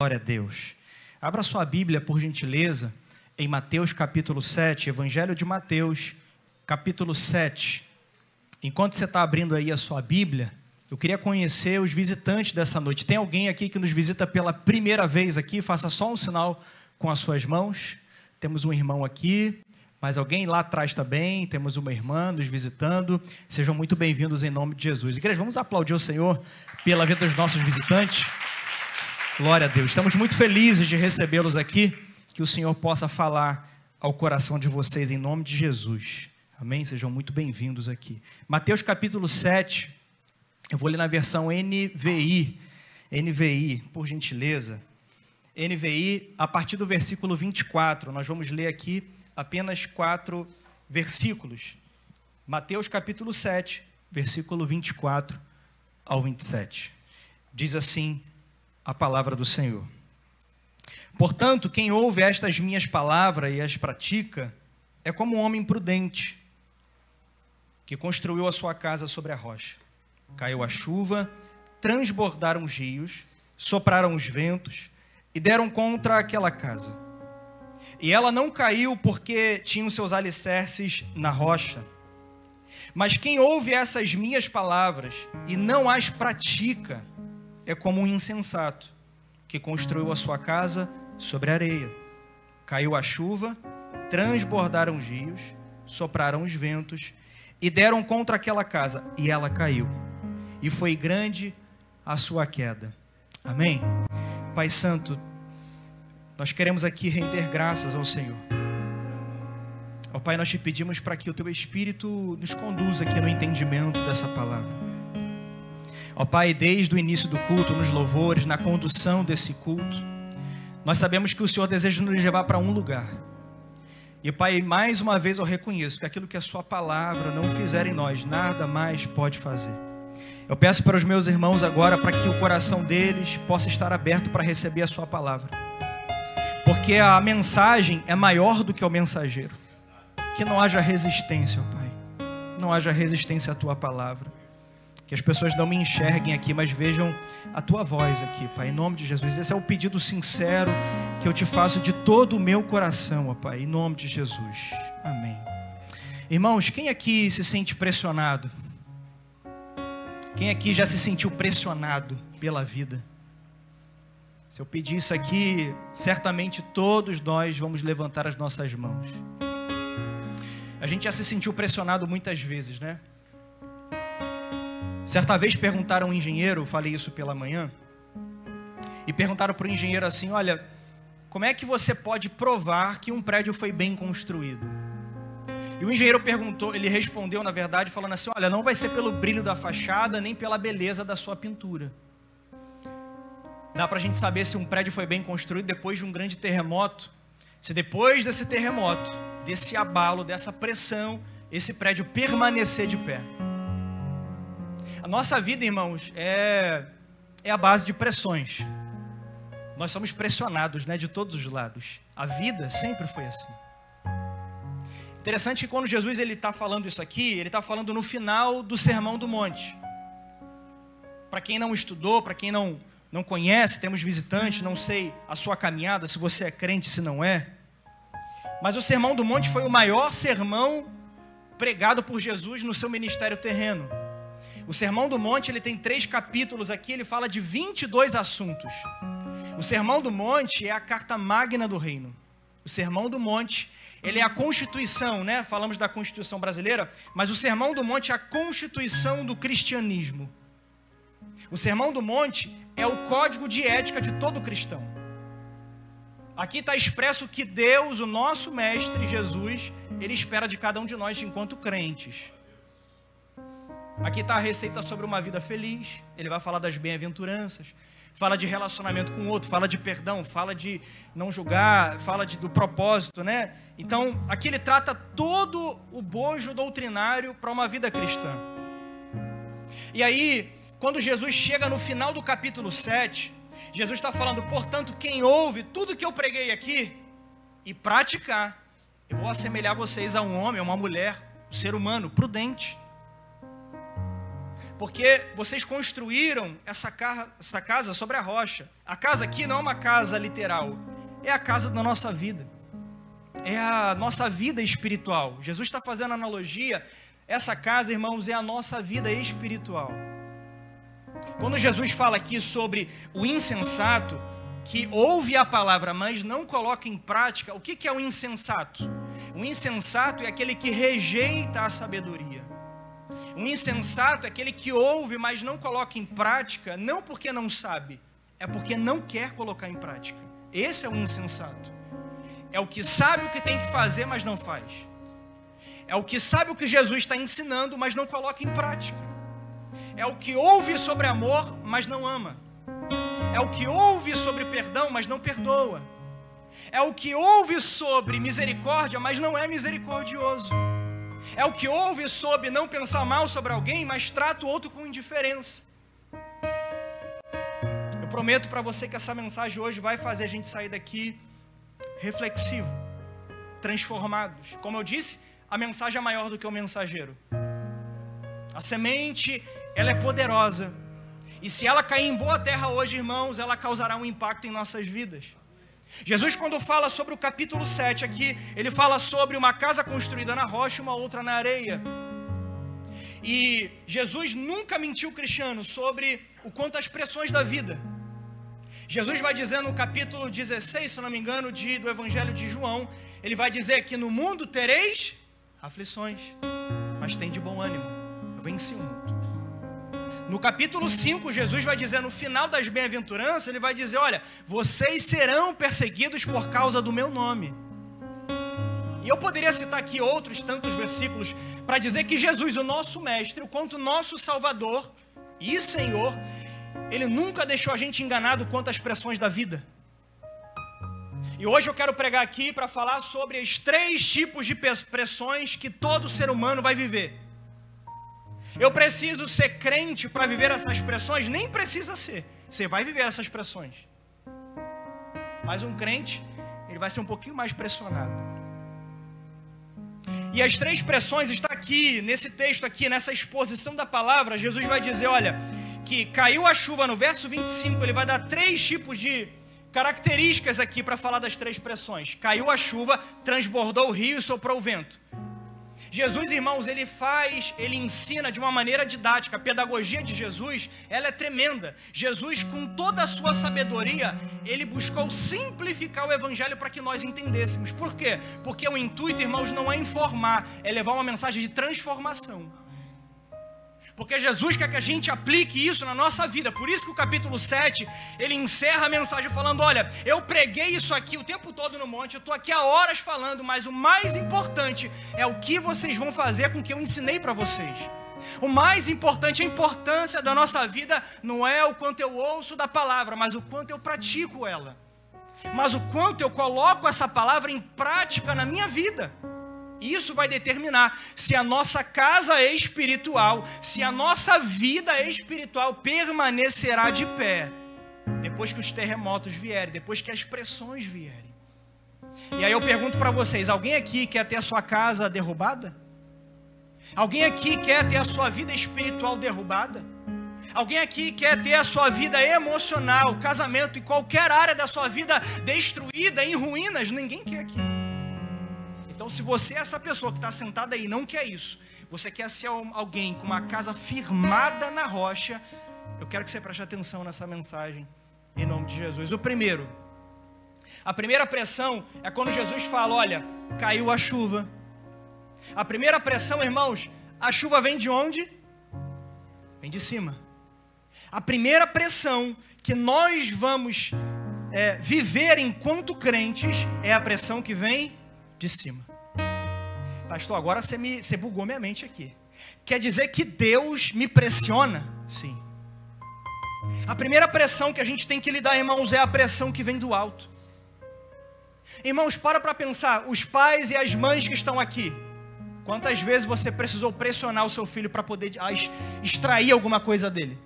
Glória a Deus. Abra sua Bíblia, por gentileza, em Mateus capítulo 7, Evangelho de Mateus, capítulo 7. Enquanto você está abrindo aí a sua Bíblia, eu queria conhecer os visitantes dessa noite. Tem alguém aqui que nos visita pela primeira vez aqui? Faça só um sinal com as suas mãos. Temos um irmão aqui, mas alguém lá atrás também. Temos uma irmã nos visitando. Sejam muito bem-vindos em nome de Jesus. Igreja, vamos aplaudir o Senhor pela vida dos nossos visitantes. Glória a Deus. Estamos muito felizes de recebê-los aqui. Que o Senhor possa falar ao coração de vocês em nome de Jesus. Amém? Sejam muito bem-vindos aqui. Mateus capítulo 7. Eu vou ler na versão NVI. NVI, por gentileza. NVI, a partir do versículo 24. Nós vamos ler aqui apenas 4 versículos. Mateus capítulo 7, versículo 24 ao 27. Diz assim a palavra do Senhor. Portanto, quem ouve estas minhas palavras e as pratica, é como um homem prudente, que construiu a sua casa sobre a rocha. Caiu a chuva, transbordaram os rios, sopraram os ventos, e deram contra aquela casa. E ela não caiu porque tinha os seus alicerces na rocha. Mas quem ouve essas minhas palavras e não as pratica, é como um insensato, que construiu a sua casa sobre a areia. Caiu a chuva, transbordaram os rios, sopraram os ventos, e deram contra aquela casa, e ela caiu. E foi grande a sua queda. Amém? Pai Santo, nós queremos aqui render graças ao Senhor. Ó Pai, nós te pedimos para que o Teu Espírito nos conduza aqui no entendimento dessa palavra. Ó Pai, desde o início do culto, nos louvores, na condução desse culto, nós sabemos que o Senhor deseja nos levar para um lugar. E Pai, mais uma vez eu reconheço que aquilo que a Sua palavra não fizer em nós, nada mais pode fazer. Eu peço para os meus irmãos agora, para que o coração deles possa estar aberto para receber a Sua palavra. Porque a mensagem é maior do que o mensageiro. Que não haja resistência, ó Pai. Não haja resistência à Tua palavra. Que as pessoas não me enxerguem aqui, mas vejam a Tua voz aqui, Pai, em nome de Jesus. Esse é o pedido sincero que eu te faço de todo o meu coração, ó Pai, em nome de Jesus. Amém. Irmãos, quem aqui se sente pressionado? Quem aqui já se sentiu pressionado pela vida? Se eu pedir isso aqui, certamente todos nós vamos levantar as nossas mãos. A gente já se sentiu pressionado muitas vezes, né? Certa vez perguntaram a um engenheiro, eu falei isso pela manhã, e perguntaram para o engenheiro assim: olha, como é que você pode provar que um prédio foi bem construído? E o engenheiro perguntou, ele respondeu na verdade falando assim: olha, não vai ser pelo brilho da fachada, nem pela beleza da sua pintura. Dá para a gente saber se um prédio foi bem construído depois de um grande terremoto, se depois desse terremoto, desse abalo, dessa pressão, esse prédio permanecer de pé. A nossa vida, irmãos, é a base de pressões. Nós somos pressionados, né, de todos os lados. A vida sempre foi assim. Interessante que quando Jesus está falando isso aqui, ele está falando no final do Sermão do Monte. Para quem não estudou, para quem não conhece, temos visitantes, não sei a sua caminhada, se você é crente, se não é. Mas o Sermão do Monte foi o maior sermão pregado por Jesus no seu ministério terreno. O Sermão do Monte, ele tem 3 capítulos aqui, ele fala de 22 assuntos. O Sermão do Monte é a carta magna do reino. O Sermão do Monte, ele é a Constituição, né? Falamos da Constituição brasileira, mas o Sermão do Monte é a Constituição do cristianismo. O Sermão do Monte é o código de ética de todo cristão. Aqui está expresso o que Deus, o nosso Mestre Jesus, ele espera de cada um de nós enquanto crentes. Aqui está a receita sobre uma vida feliz. Ele vai falar das bem-aventuranças, fala de relacionamento com o outro, fala de perdão, fala de não julgar, fala do propósito, né? Então, aqui ele trata todo o bojo doutrinário para uma vida cristã. E aí, quando Jesus chega no final do capítulo 7, Jesus está falando: portanto, quem ouve tudo que eu preguei aqui e praticar, eu vou assemelhar vocês a um homem, a uma mulher, um ser humano prudente. Porque vocês construíram essa casa sobre a rocha. A casa aqui não é uma casa literal, é a casa da nossa vida. É a nossa vida espiritual. Jesus está fazendo analogia. Essa casa, irmãos, é a nossa vida espiritual. Quando Jesus fala aqui sobre o insensato, que ouve a palavra, mas não coloca em prática, o que é o insensato? O insensato é aquele que rejeita a sabedoria. O insensato é aquele que ouve, mas não coloca em prática, não porque não sabe, é porque não quer colocar em prática. Esse é o insensato. É o que sabe o que tem que fazer, mas não faz. É o que sabe o que Jesus está ensinando, mas não coloca em prática. É o que ouve sobre amor, mas não ama. É o que ouve sobre perdão, mas não perdoa. É o que ouve sobre misericórdia, mas não é misericordioso. É o que ouve sobre não pensar mal sobre alguém, mas trata o outro com indiferença. Eu prometo para você que essa mensagem hoje vai fazer a gente sair daqui reflexivo, transformados. Como eu disse, a mensagem é maior do que o mensageiro. A semente, ela é poderosa. E se ela cair em boa terra hoje, irmãos, ela causará um impacto em nossas vidas. Jesus, quando fala sobre o capítulo 7 aqui, ele fala sobre uma casa construída na rocha e uma outra na areia. E Jesus nunca mentiu, cristiano, sobre o quanto as pressões da vida. Jesus vai dizer no capítulo 16, se eu não me engano, do Evangelho de João, ele vai dizer que no mundo tereis aflições, mas tem de bom ânimo, eu venci o mundo. No capítulo 5, Jesus vai dizer, no final das bem-aventuranças, ele vai dizer, olha, vocês serão perseguidos por causa do meu nome. E eu poderia citar aqui outros tantos versículos para dizer que Jesus, o nosso mestre, o quanto nosso Salvador e Senhor, ele nunca deixou a gente enganado quanto às pressões da vida. E hoje eu quero pregar aqui para falar sobre os 3 tipos de pressões que todo ser humano vai viver. Eu preciso ser crente para viver essas pressões? Nem precisa ser. Você vai viver essas pressões. Mas um crente, ele vai ser um pouquinho mais pressionado. E as 3 pressões estão aqui, nesse texto aqui, nessa exposição da palavra. Jesus vai dizer, olha, que caiu a chuva no verso 25, ele vai dar 3 tipos de características aqui para falar das 3 pressões. Caiu a chuva, transbordou o rio e soprou o vento. Jesus, irmãos, ele ensina de uma maneira didática. A pedagogia de Jesus, ela é tremenda. Jesus, com toda a sua sabedoria, ele buscou simplificar o evangelho para que nós entendêssemos. Por quê? Porque o intuito, irmãos, não é informar, é levar uma mensagem de transformação. Porque Jesus quer que a gente aplique isso na nossa vida. Por isso que o capítulo 7, ele encerra a mensagem falando, olha, eu preguei isso aqui o tempo todo no monte, eu estou aqui há horas falando, mas o mais importante é o que vocês vão fazer com o que eu ensinei para vocês. O mais importante, a importância da nossa vida não é o quanto eu ouço da palavra, mas o quanto eu pratico ela. Mas o quanto eu coloco essa palavra em prática na minha vida. Isso vai determinar se a nossa casa espiritual, se a nossa vida espiritual permanecerá de pé, depois que os terremotos vierem, depois que as pressões vierem. E aí eu pergunto para vocês, alguém aqui quer ter a sua casa derrubada? Alguém aqui quer ter a sua vida espiritual derrubada? Alguém aqui quer ter a sua vida emocional, casamento e qualquer área da sua vida destruída, em ruínas? Ninguém quer aqui. Então, se você é essa pessoa que está sentada aí e não quer isso, você quer ser alguém com uma casa firmada na rocha, eu quero que você preste atenção nessa mensagem, em nome de Jesus. A primeira pressão é quando Jesus fala, olha, caiu a chuva. A primeira pressão, irmãos, a chuva vem de onde? Vem de cima. A primeira pressão que nós vamos viver enquanto crentes é a pressão que vem de cima. Pastor, agora você bugou minha mente aqui. Quer dizer que Deus me pressiona? Sim. A primeira pressão que a gente tem que lidar, irmãos, é a pressão que vem do alto. Irmãos, para pensar, os pais e as mães que estão aqui, quantas vezes você precisou pressionar o seu filho para poder extrair alguma coisa dele?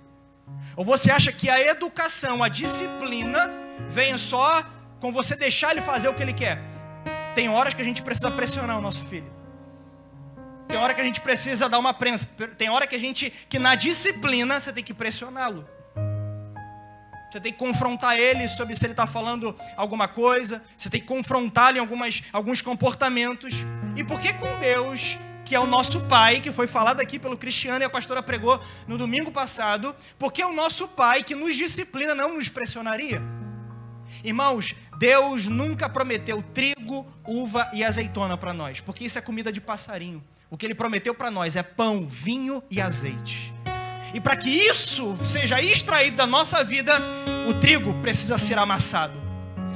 Ou você acha que a educação, a disciplina, vem só com você deixar ele fazer o que ele quer? Tem horas que a gente precisa pressionar o nosso filho. Tem hora que a gente precisa dar uma prensa. Tem hora que na disciplina você tem que pressioná-lo. Você tem que confrontar ele sobre se ele está falando alguma coisa. Você tem que confrontá-lo em alguns comportamentos. E por que com Deus, que é o nosso Pai, que foi falado aqui pelo Cristiano e a pastora pregou no domingo passado, porque o nosso Pai que nos disciplina não nos pressionaria? Irmãos, Deus nunca prometeu trigo, uva e azeitona para nós, porque isso é comida de passarinho. O que Ele prometeu para nós é pão, vinho e azeite. E para que isso seja extraído da nossa vida, o trigo precisa ser amassado,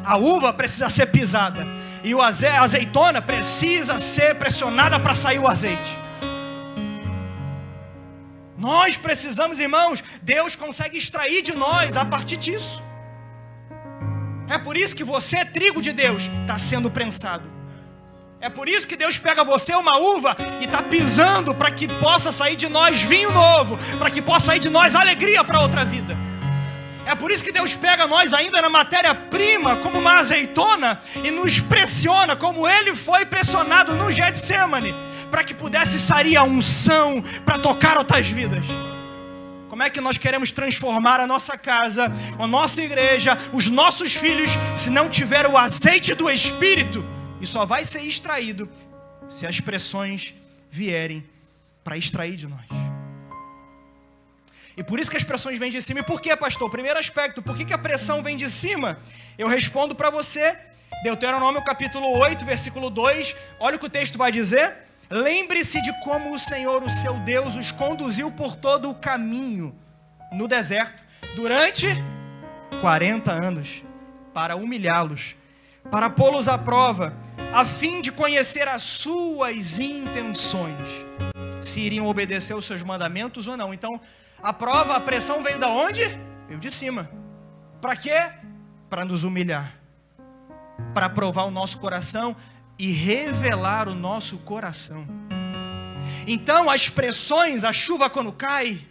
a uva precisa ser pisada e a azeitona precisa ser pressionada para sair o azeite. Nós precisamos, irmãos, Deus consegue extrair de nós a partir disso. É por isso que você é trigo de Deus, está sendo prensado. É por isso que Deus pega você, uma uva, e está pisando para que possa sair de nós vinho novo, para que possa sair de nós alegria para outra vida. É por isso que Deus pega nós ainda na matéria-prima, como uma azeitona, e nos pressiona, como Ele foi pressionado no Getsemane, para que pudesse sair a unção para tocar outras vidas. Como é que nós queremos transformar a nossa casa, a nossa igreja, os nossos filhos, se não tiver o azeite do Espírito? E só vai ser extraído se as pressões vierem para extrair de nós. E por isso que as pressões vêm de cima. E por que, pastor? Primeiro aspecto, por que a pressão vem de cima? Eu respondo para você, Deuteronômio capítulo 8, versículo 2. Olha o que o texto vai dizer. Lembre-se de como o Senhor, o seu Deus, os conduziu por todo o caminho no deserto, durante 40 anos, para humilhá-los, para pô-los à prova, a fim de conhecer as suas intenções, se iriam obedecer aos seus mandamentos ou não. Então, a prova, a pressão veio da onde? Veio de cima. Para quê? Para nos humilhar, para provar o nosso coração e revelar o nosso coração. Então, as pressões, a chuva quando cai,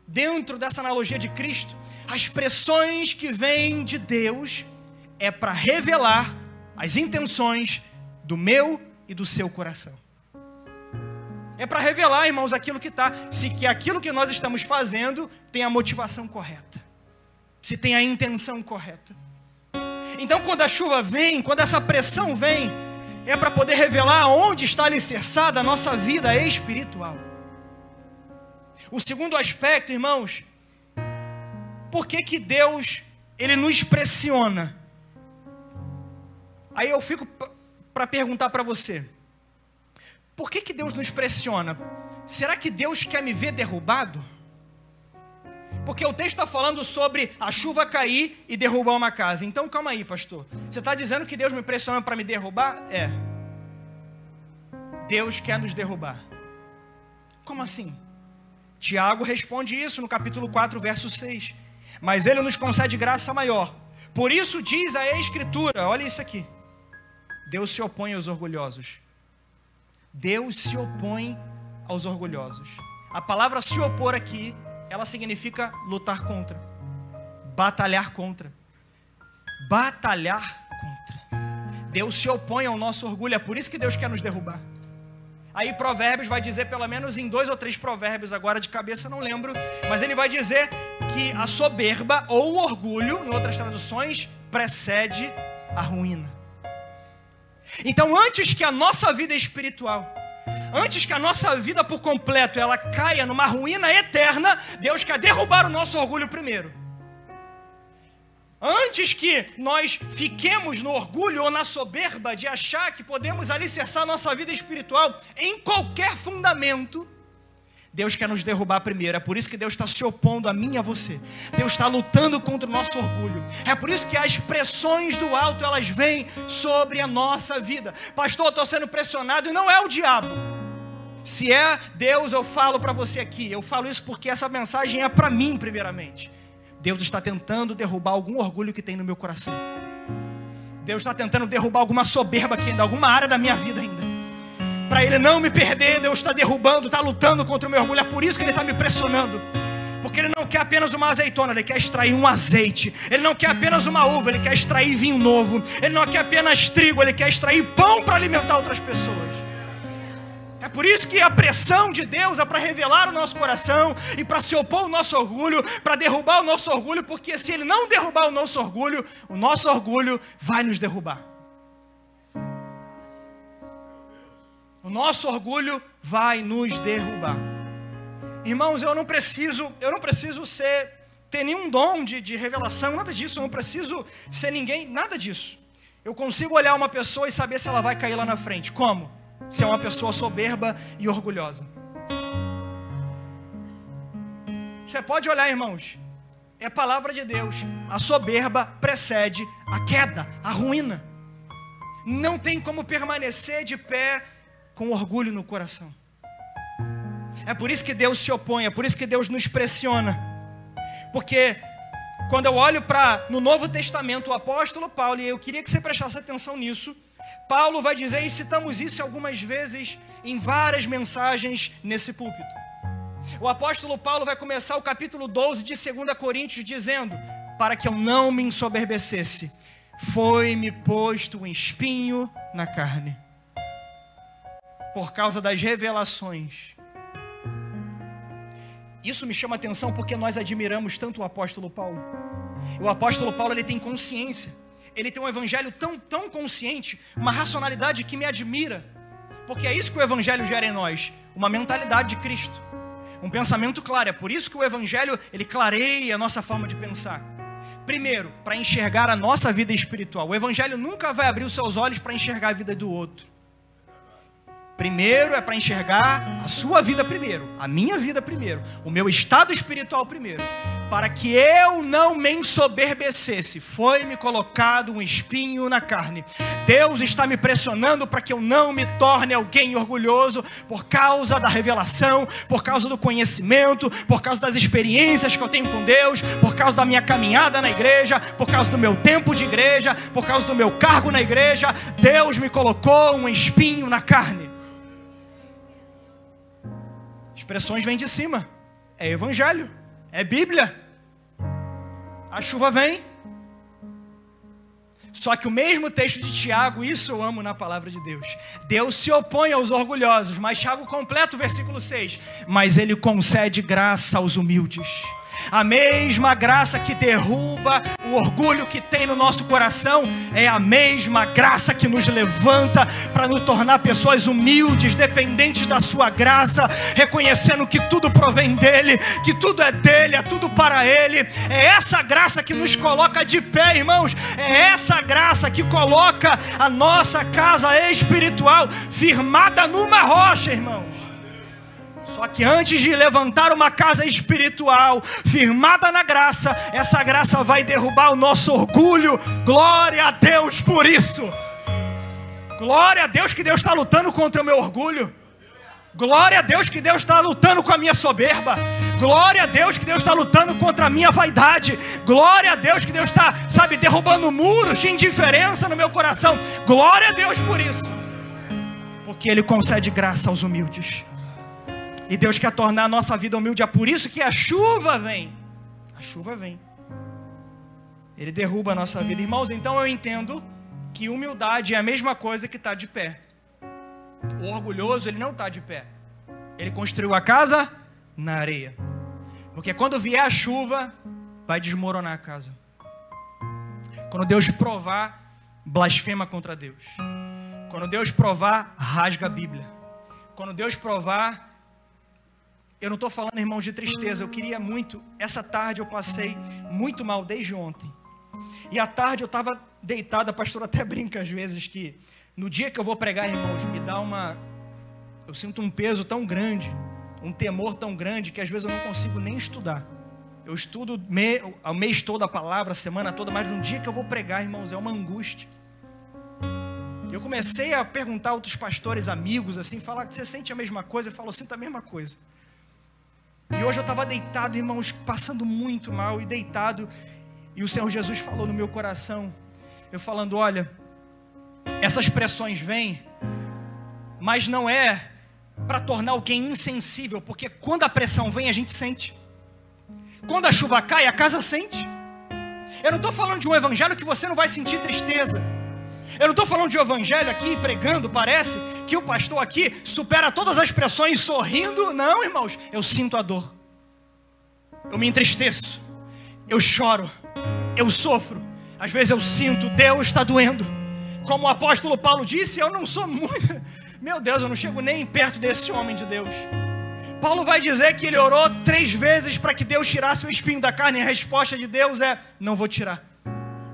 dentro dessa analogia de Cristo, as pressões que vêm de Deus é para revelar as intenções do meu e do seu coração. É para revelar, irmãos, aquilo que está, que aquilo que nós estamos fazendo tem a motivação correta, se tem a intenção correta. Então, quando a chuva vem, quando essa pressão vem, é para poder revelar onde está alicerçada a nossa vida espiritual. O segundo aspecto, irmãos, por que Deus, Ele nos pressiona? Aí eu fico para perguntar para você, por que Deus nos pressiona? Será que Deus quer me ver derrubado? Porque o texto está falando sobre a chuva cair e derrubar uma casa. Então calma aí, pastor. Você está dizendo que Deus me pressiona para me derrubar? É. Deus quer nos derrubar. Como assim? Tiago responde isso no capítulo 4, verso 6. Mas Ele nos concede graça maior. Por isso diz a Escritura, olha isso aqui. Deus se opõe aos orgulhosos. Deus se opõe aos orgulhosos. A palavra se opor aqui, ela significa lutar contra, batalhar contra. Batalhar contra. Deus se opõe ao nosso orgulho, é por isso que Deus quer nos derrubar. Aí Provérbios vai dizer, pelo menos em 2 ou 3 provérbios, agora de cabeça não lembro, mas ele vai dizer que a soberba ou o orgulho, em outras traduções, precede a ruína. Então, antes que a nossa vida espiritual, antes que a nossa vida por completo ela caia numa ruína eterna, Deus quer derrubar o nosso orgulho primeiro. Antes que nós fiquemos no orgulho ou na soberba de achar que podemos alicerçar nossa vida espiritual em qualquer fundamento, Deus quer nos derrubar primeiro. É por isso que Deus está se opondo a mim e a você. Deus está lutando contra o nosso orgulho. É por isso que as pressões do alto, elas vêm sobre a nossa vida. Pastor, eu estou sendo pressionado, e não é o diabo. Se é Deus, eu falo para você aqui. Eu falo isso porque essa mensagem é para mim primeiramente. Deus está tentando derrubar algum orgulho que tem no meu coração. Deus está tentando derrubar alguma soberba aqui ainda, alguma área da minha vida ainda. Para Ele não me perder, Deus está derrubando, está lutando contra o meu orgulho. É por isso que Ele está me pressionando. Porque Ele não quer apenas uma azeitona, Ele quer extrair um azeite. Ele não quer apenas uma uva, Ele quer extrair vinho novo. Ele não quer apenas trigo, Ele quer extrair pão para alimentar outras pessoas. É por isso que a pressão de Deus é para revelar o nosso coração e para se opor ao nosso orgulho, para derrubar o nosso orgulho, porque se Ele não derrubar o nosso orgulho vai nos derrubar. O nosso orgulho vai nos derrubar. Irmãos, eu não preciso ter nenhum dom de revelação, nada disso. Eu não preciso ser ninguém, nada disso. Eu consigo olhar uma pessoa e saber se ela vai cair lá na frente. Como? Se é uma pessoa soberba e orgulhosa. Você pode olhar, irmãos. É a palavra de Deus. A soberba precede a queda, a ruína. Não tem como permanecer de pé com orgulho no coração. É por isso que Deus se opõe, é por isso que Deus nos pressiona. Porque quando eu olho no Novo Testamento, o apóstolo Paulo, e eu queria que você prestasse atenção nisso, Paulo vai dizer, e citamos isso algumas vezes em várias mensagens nesse púlpito. O apóstolo Paulo vai começar o capítulo 12 de 2 Coríntios dizendo: para que eu não me ensoberbecesse, foi-me posto um espinho na carne, por causa das revelações. Isso me chama a atenção porque nós admiramos tanto o apóstolo Paulo. O apóstolo Paulo, ele tem consciência. Ele tem um evangelho tão consciente, uma racionalidade que me admira. Porque é isso que o evangelho gera em nós, uma mentalidade de Cristo, um pensamento claro. É por isso que o evangelho, ele clareia a nossa forma de pensar. Primeiro, para enxergar a nossa vida espiritual. O evangelho nunca vai abrir os seus olhos para enxergar a vida do outro. Primeiro é para enxergar a sua vida primeiro, a minha vida primeiro, o meu estado espiritual primeiro. Para que eu não me ensoberbecesse, foi-me colocado um espinho na carne. Deus está me pressionando para que eu não me torne alguém orgulhoso, por causa da revelação, por causa do conhecimento, por causa das experiências que eu tenho com Deus, por causa da minha caminhada na igreja, por causa do meu tempo de igreja, por causa do meu cargo na igreja. Deus me colocou um espinho na carne. Expressões vêm de cima, é evangelho, é Bíblia. A chuva vem. Só que o mesmo texto de Tiago, isso eu amo na palavra de Deus. Deus se opõe aos orgulhosos, mas Tiago completa o versículo 6. Mas Ele concede graça aos humildes. A mesma graça que derruba o orgulho que tem no nosso coração é a mesma graça que nos levanta para nos tornar pessoas humildes, dependentes da sua graça, reconhecendo que tudo provém dEle, que tudo é dEle, é tudo para Ele. É essa graça que nos coloca de pé, irmãos. É essa graça que coloca a nossa casa espiritual firmada numa rocha, irmãos. Só que antes de levantar uma casa espiritual firmada na graça, essa graça vai derrubar o nosso orgulho. Glória a Deus por isso. Glória a Deus que Deus está lutando contra o meu orgulho. Glória a Deus que Deus está lutando com a minha soberba. Glória a Deus que Deus está lutando contra a minha vaidade. Glória a Deus que Deus está, derrubando muros de indiferença no meu coração. Glória a Deus por isso. Porque Ele concede graça aos humildes. E Deus quer tornar a nossa vida humilde. É por isso que a chuva vem. A chuva vem. Ele derruba a nossa vida. Irmãos, então eu entendo que humildade é a mesma coisa que estar de pé. O orgulhoso, ele não está de pé. Ele construiu a casa na areia. Porque quando vier a chuva, vai desmoronar a casa. Quando Deus provar, blasfema contra Deus. Quando Deus provar, rasga a Bíblia. Quando Deus provar... Eu não estou falando, irmãos, de tristeza. Eu queria muito. Essa tarde eu passei muito mal desde ontem. E à tarde eu estava deitado. A pastora até brinca às vezes que no dia que eu vou pregar, irmãos, me dá eu sinto um peso tão grande, um temor tão grande, que às vezes eu não consigo nem estudar. Eu estudo o mês todo a palavra, a semana toda, mas no dia que eu vou pregar, irmãos, é uma angústia. Eu comecei a perguntar a outros pastores, amigos, assim, falar que você sente a mesma coisa. Eu falo, eu sinto a mesma coisa. E hoje eu estava deitado, irmãos, passando muito mal e deitado. E o Senhor Jesus falou no meu coração, eu falando, olha, essas pressões vêm, mas não é para tornar alguém insensível, porque quando a pressão vem, a gente sente. Quando a chuva cai, a casa sente. Eu não estou falando de um evangelho que você não vai sentir tristeza. Eu não estou falando de evangelho aqui, pregando, parece que o pastor aqui supera todas as pressões sorrindo. Não, irmãos, eu sinto a dor. Eu me entristeço. Eu choro. Eu sofro. Às vezes eu sinto, Deus está doendo. Como o apóstolo Paulo disse, eu não sou muito... Meu Deus, eu não chego nem perto desse homem de Deus. Paulo vai dizer que ele orou 3 vezes para que Deus tirasse o espinho da carne. E a resposta de Deus é, não vou tirar.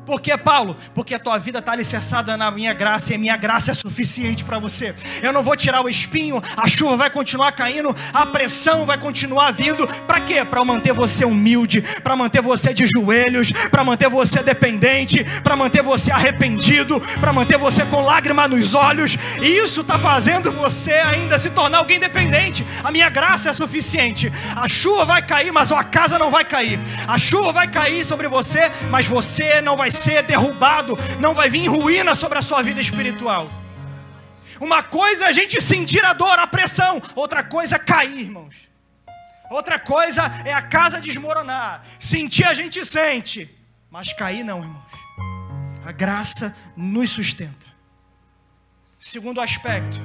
Por que, Paulo? Porque a tua vida está alicerçada na minha graça, e a minha graça é suficiente para você. Eu não vou tirar o espinho, a chuva vai continuar caindo, a pressão vai continuar vindo. Para quê? Para manter você humilde, para manter você de joelhos, para manter você dependente, para manter você arrependido, para manter você com lágrima nos olhos. E isso está fazendo você ainda se tornar alguém dependente. A minha graça é suficiente. A chuva vai cair, mas a casa não vai cair. A chuva vai cair sobre você, mas você não vai ser derrubado, não vai vir ruína sobre a sua vida espiritual. Uma coisa é a gente sentir a dor, a pressão, outra coisa é cair, irmãos. Outra coisa é a casa desmoronar. Sentir a gente sente, mas cair não, irmãos. A graça nos sustenta. Segundo aspecto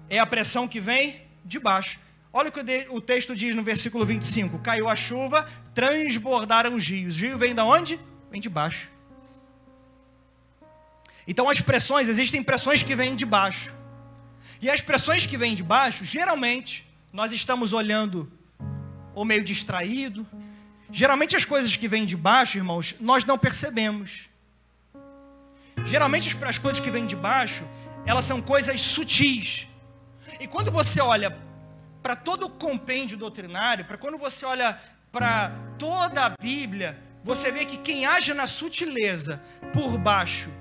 é a pressão que vem de baixo. Olha o que o texto diz no versículo 25. Caiu a chuva, transbordaram os rios. O rio vem de onde? Vem de baixo. Então as pressões, existem pressões que vêm de baixo. E as pressões que vêm de baixo, geralmente, nós estamos olhando ou meio distraído. Geralmente as coisas que vêm de baixo, irmãos, nós não percebemos. Geralmente as coisas que vêm de baixo, elas são coisas sutis. E quando você olha para todo o compêndio doutrinário, para quando você olha para toda a Bíblia, você vê que quem age na sutileza por baixo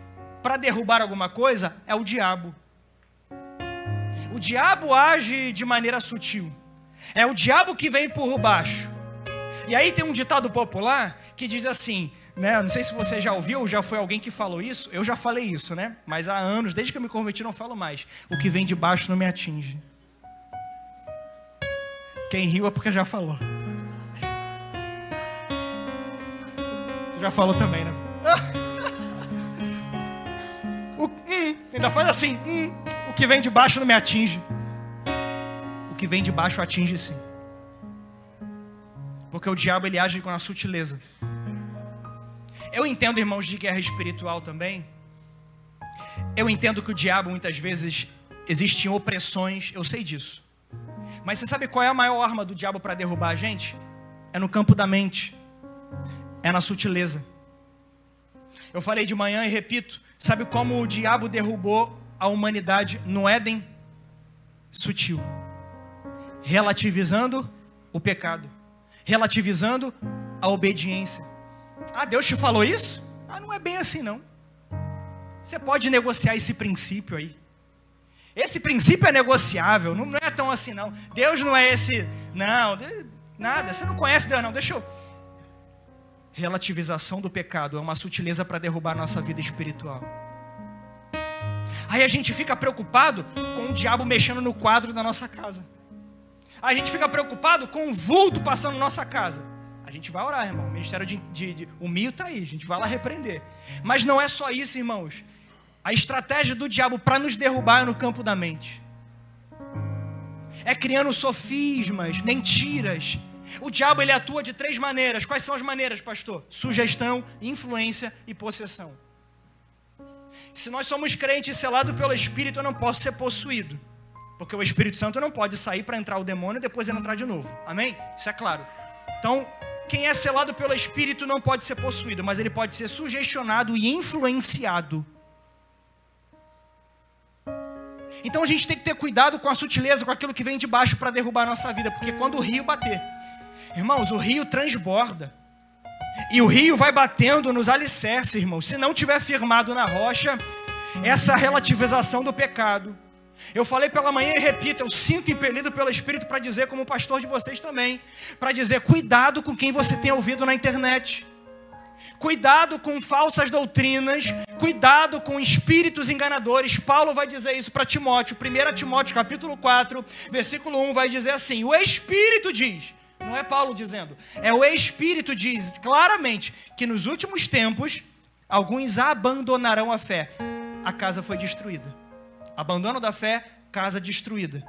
para derrubar alguma coisa é o diabo. O diabo age de maneira sutil. É o diabo que vem por baixo. E aí tem um ditado popular que diz assim, né? Não sei se você já ouviu, já foi alguém que falou isso. Eu já falei isso, né? Mas há anos, desde que eu me converti, não falo mais. O que vem de baixo não me atinge. Quem riu é porque já falou. Já falou também, né? Ainda faz assim, o que vem de baixo não me atinge. O que vem de baixo atinge sim. Porque o diabo ele age com a sutileza. Eu entendo, irmãos, de guerra espiritual também. Eu entendo que o diabo muitas vezes existem opressões, eu sei disso. Mas você sabe qual é a maior arma do diabo para derrubar a gente? É no campo da mente. É na sutileza. Eu falei de manhã e repito. Sabe como o diabo derrubou a humanidade no Éden? Sutil. Relativizando o pecado. Relativizando a obediência. Ah, Deus te falou isso? Ah, não é bem assim não. Você pode negociar esse princípio aí. Esse princípio é negociável. Não é tão assim não. Deus não é esse... Não, nada. Você não conhece Deus não. Deixa eu... Relativização do pecado é uma sutileza para derrubar a nossa vida espiritual. Aí a gente fica preocupado com o diabo mexendo no quadro da nossa casa. A gente fica preocupado com o vulto passando na nossa casa. A gente vai orar, irmão. O ministério o mio está aí, a gente vai lá repreender. Mas não é só isso, irmãos. A estratégia do diabo para nos derrubar é no campo da mente. É criando sofismas, mentiras. O diabo ele atua de 3 maneiras. Quais são as maneiras, pastor? Sugestão, influência e possessão. Se nós somos crentes selados pelo Espírito, eu não posso ser possuído. Porque o Espírito Santo não pode sair para entrar o demônio e depois entrar de novo. Amém? Isso é claro. Então, quem é selado pelo Espírito não pode ser possuído, mas ele pode ser sugestionado e influenciado. Então a gente tem que ter cuidado com a sutileza, com aquilo que vem de baixo para derrubar a nossa vida. Porque quando o rio bater... Irmãos, o rio transborda. E o rio vai batendo nos alicerces, irmãos. Se não tiver firmado na rocha, essa relativização do pecado. Eu falei pela manhã e repito, eu sinto impelido pelo Espírito para dizer, como pastor de vocês também, para dizer, cuidado com quem você tem ouvido na internet. Cuidado com falsas doutrinas, cuidado com espíritos enganadores. Paulo vai dizer isso para Timóteo. 1 Timóteo capítulo 4, versículo 1 vai dizer assim, o Espírito diz... Não é Paulo dizendo, é o Espírito diz claramente que nos últimos tempos alguns abandonarão a fé. A casa foi destruída. Abandono da fé, casa destruída.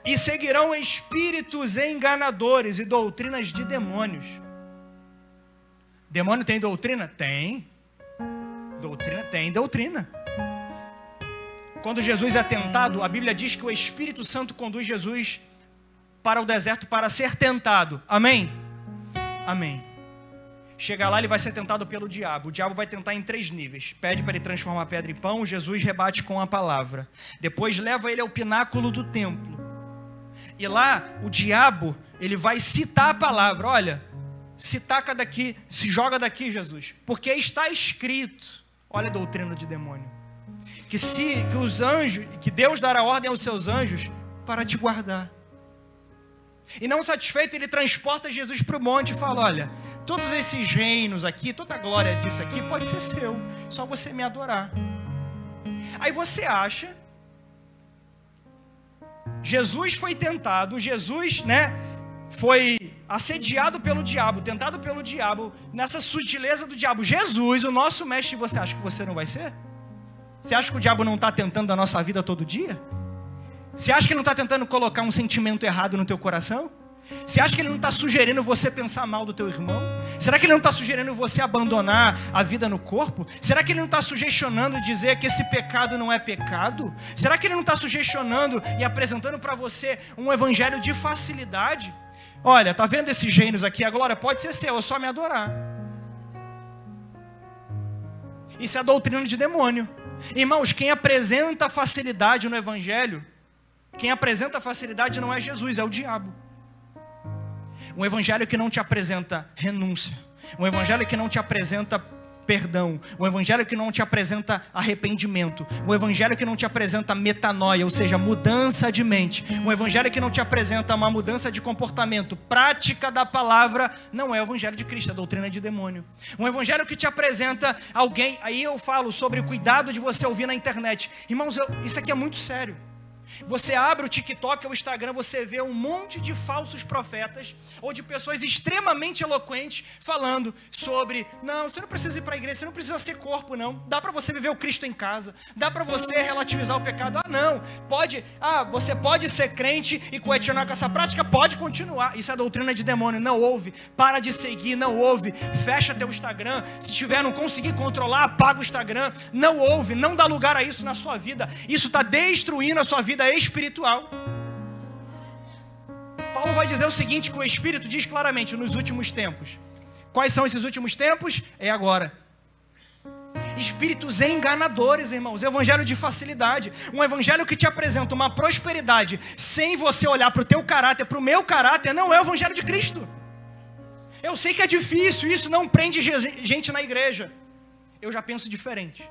E seguirão espíritos enganadores e doutrinas de demônios. Demônio tem doutrina? Tem. Doutrina tem doutrina. Quando Jesus é tentado, a Bíblia diz que o Espírito Santo conduz Jesus para o deserto para ser tentado. Amém? Amém. Chega lá, ele vai ser tentado pelo diabo. O diabo vai tentar em 3 níveis. Pede para ele transformar a pedra em pão. Jesus rebate com a palavra. Depois leva ele ao pináculo do templo. E lá, o diabo, ele vai citar a palavra. Olha, se taca daqui, se joga daqui, Jesus. Porque está escrito. Olha a doutrina de demônio. Que os anjos, que Deus dará ordem aos seus anjos para te guardar. E não satisfeito, ele transporta Jesus para o monte e fala: olha, todos esses reinos aqui, toda a glória disso aqui pode ser seu, só você me adorar. Aí você acha, Jesus foi tentado, Jesus, foi assediado pelo diabo, tentado pelo diabo, nessa sutileza do diabo. Jesus, o nosso mestre, você acha que você não vai ser? Você acha que o diabo não está tentando a nossa vida todo dia? Você acha que ele não está tentando colocar um sentimento errado no teu coração? Você acha que ele não está sugerindo você pensar mal do teu irmão? Será que ele não está sugerindo você abandonar a vida no corpo? Será que ele não está sugestionando dizer que esse pecado não é pecado? Será que ele não está sugestionando e apresentando para você um evangelho de facilidade? Olha, tá vendo esses reinos aqui? A glória pode ser seu, é só me adorar. Isso é a doutrina de demônio. Irmãos, quem apresenta facilidade no evangelho, quem apresenta facilidade não é Jesus, é o diabo. Um evangelho que não te apresenta renúncia, um evangelho que não te apresenta perdão, um evangelho que não te apresenta arrependimento, um evangelho que não te apresenta metanoia, ou seja, mudança de mente, um evangelho que não te apresenta uma mudança de comportamento, prática da palavra, não é o evangelho de Cristo, é a doutrina de demônio. Um evangelho que te apresenta alguém, aí eu falo sobre o cuidado de você ouvir na internet. Irmãos, isso aqui é muito sério. Você abre o TikTok ou o Instagram, você vê um monte de falsos profetas ou de pessoas extremamente eloquentes falando sobre: não, você não precisa ir para a igreja, você não precisa ser corpo, não. Dá para você viver o Cristo em casa, dá para você relativizar o pecado. Não, você pode ser crente e continuar com essa prática, pode continuar. Isso é doutrina de demônio, não ouve, para de seguir, não ouve, fecha teu Instagram. Se não conseguir controlar, apaga o Instagram, não ouve, não dá lugar a isso na sua vida. Isso está destruindo a sua vida espiritual. Paulo vai dizer o seguinte, que o Espírito diz claramente: nos últimos tempos. Quais são esses últimos tempos? É agora. Espíritos enganadores, irmãos. Evangelho de facilidade. Um evangelho que te apresenta uma prosperidade sem você olhar para o teu caráter, para o meu caráter, não é o evangelho de Cristo. Eu sei que é difícil, isso não prende gente na igreja. Eu já penso diferente.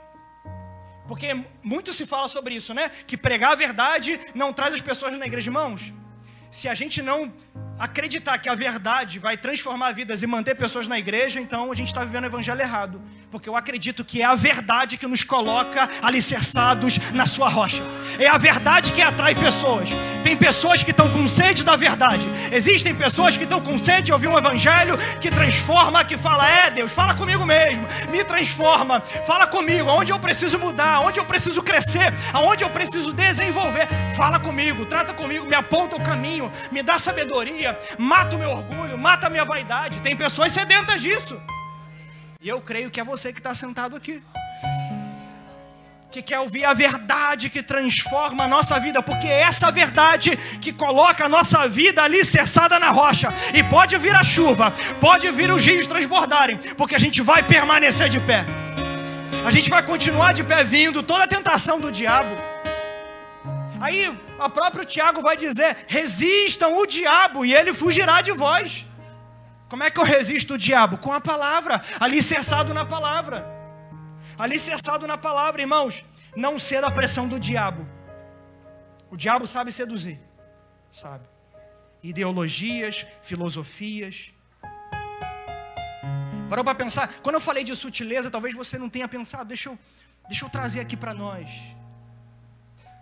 Porque muito se fala sobre isso, que pregar a verdade não traz as pessoas na igreja. Irmãos, se a gente não acreditar que a verdade vai transformar vidas e manter pessoas na igreja, então a gente está vivendo o evangelho errado. Porque eu acredito que é a verdade que nos coloca alicerçados na sua rocha. É a verdade que atrai pessoas. Tem pessoas que estão com sede da verdade. Existem pessoas que estão com sede de ouvir um evangelho que transforma, que fala: Deus, fala comigo mesmo, me transforma, fala comigo, aonde eu preciso mudar, aonde eu preciso crescer, aonde eu preciso desenvolver, fala comigo, trata comigo, me aponta o caminho, me dá sabedoria, mata o meu orgulho, mata a minha vaidade. Tem pessoas sedentas disso. E eu creio que é você que está sentado aqui, que quer ouvir a verdade que transforma a nossa vida, porque é essa verdade que coloca a nossa vida alicerçada na rocha. E pode vir a chuva, pode vir os rios transbordarem, porque a gente vai permanecer de pé. A gente vai continuar de pé, vindo toda a tentação do diabo. Aí o próprio Tiago vai dizer: resistam o diabo e ele fugirá de vós. Como é que eu resisto o diabo? Com a palavra, alicerçado na palavra. Alicerçado na palavra, irmãos. Não ceda à pressão do diabo. O diabo sabe seduzir, sabe? Ideologias, filosofias. Parou para pensar? Quando eu falei de sutileza, talvez você não tenha pensado. Deixa eu trazer aqui para nós.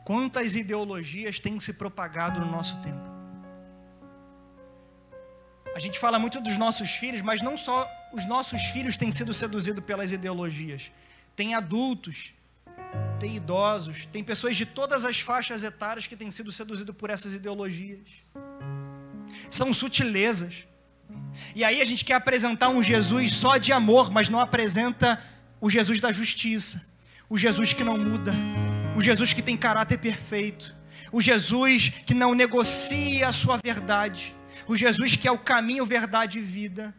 Quantas ideologias têm se propagado no nosso tempo? A gente fala muito dos nossos filhos, mas não só os nossos filhos têm sido seduzidos pelas ideologias. Tem adultos, tem idosos, tem pessoas de todas as faixas etárias que têm sido seduzidos por essas ideologias. São sutilezas. E aí a gente quer apresentar um Jesus só de amor, mas não apresenta o Jesus da justiça, o Jesus que não muda, o Jesus que tem caráter perfeito, o Jesus que não negocia a sua verdade, o Jesus que é o caminho, verdade e vida.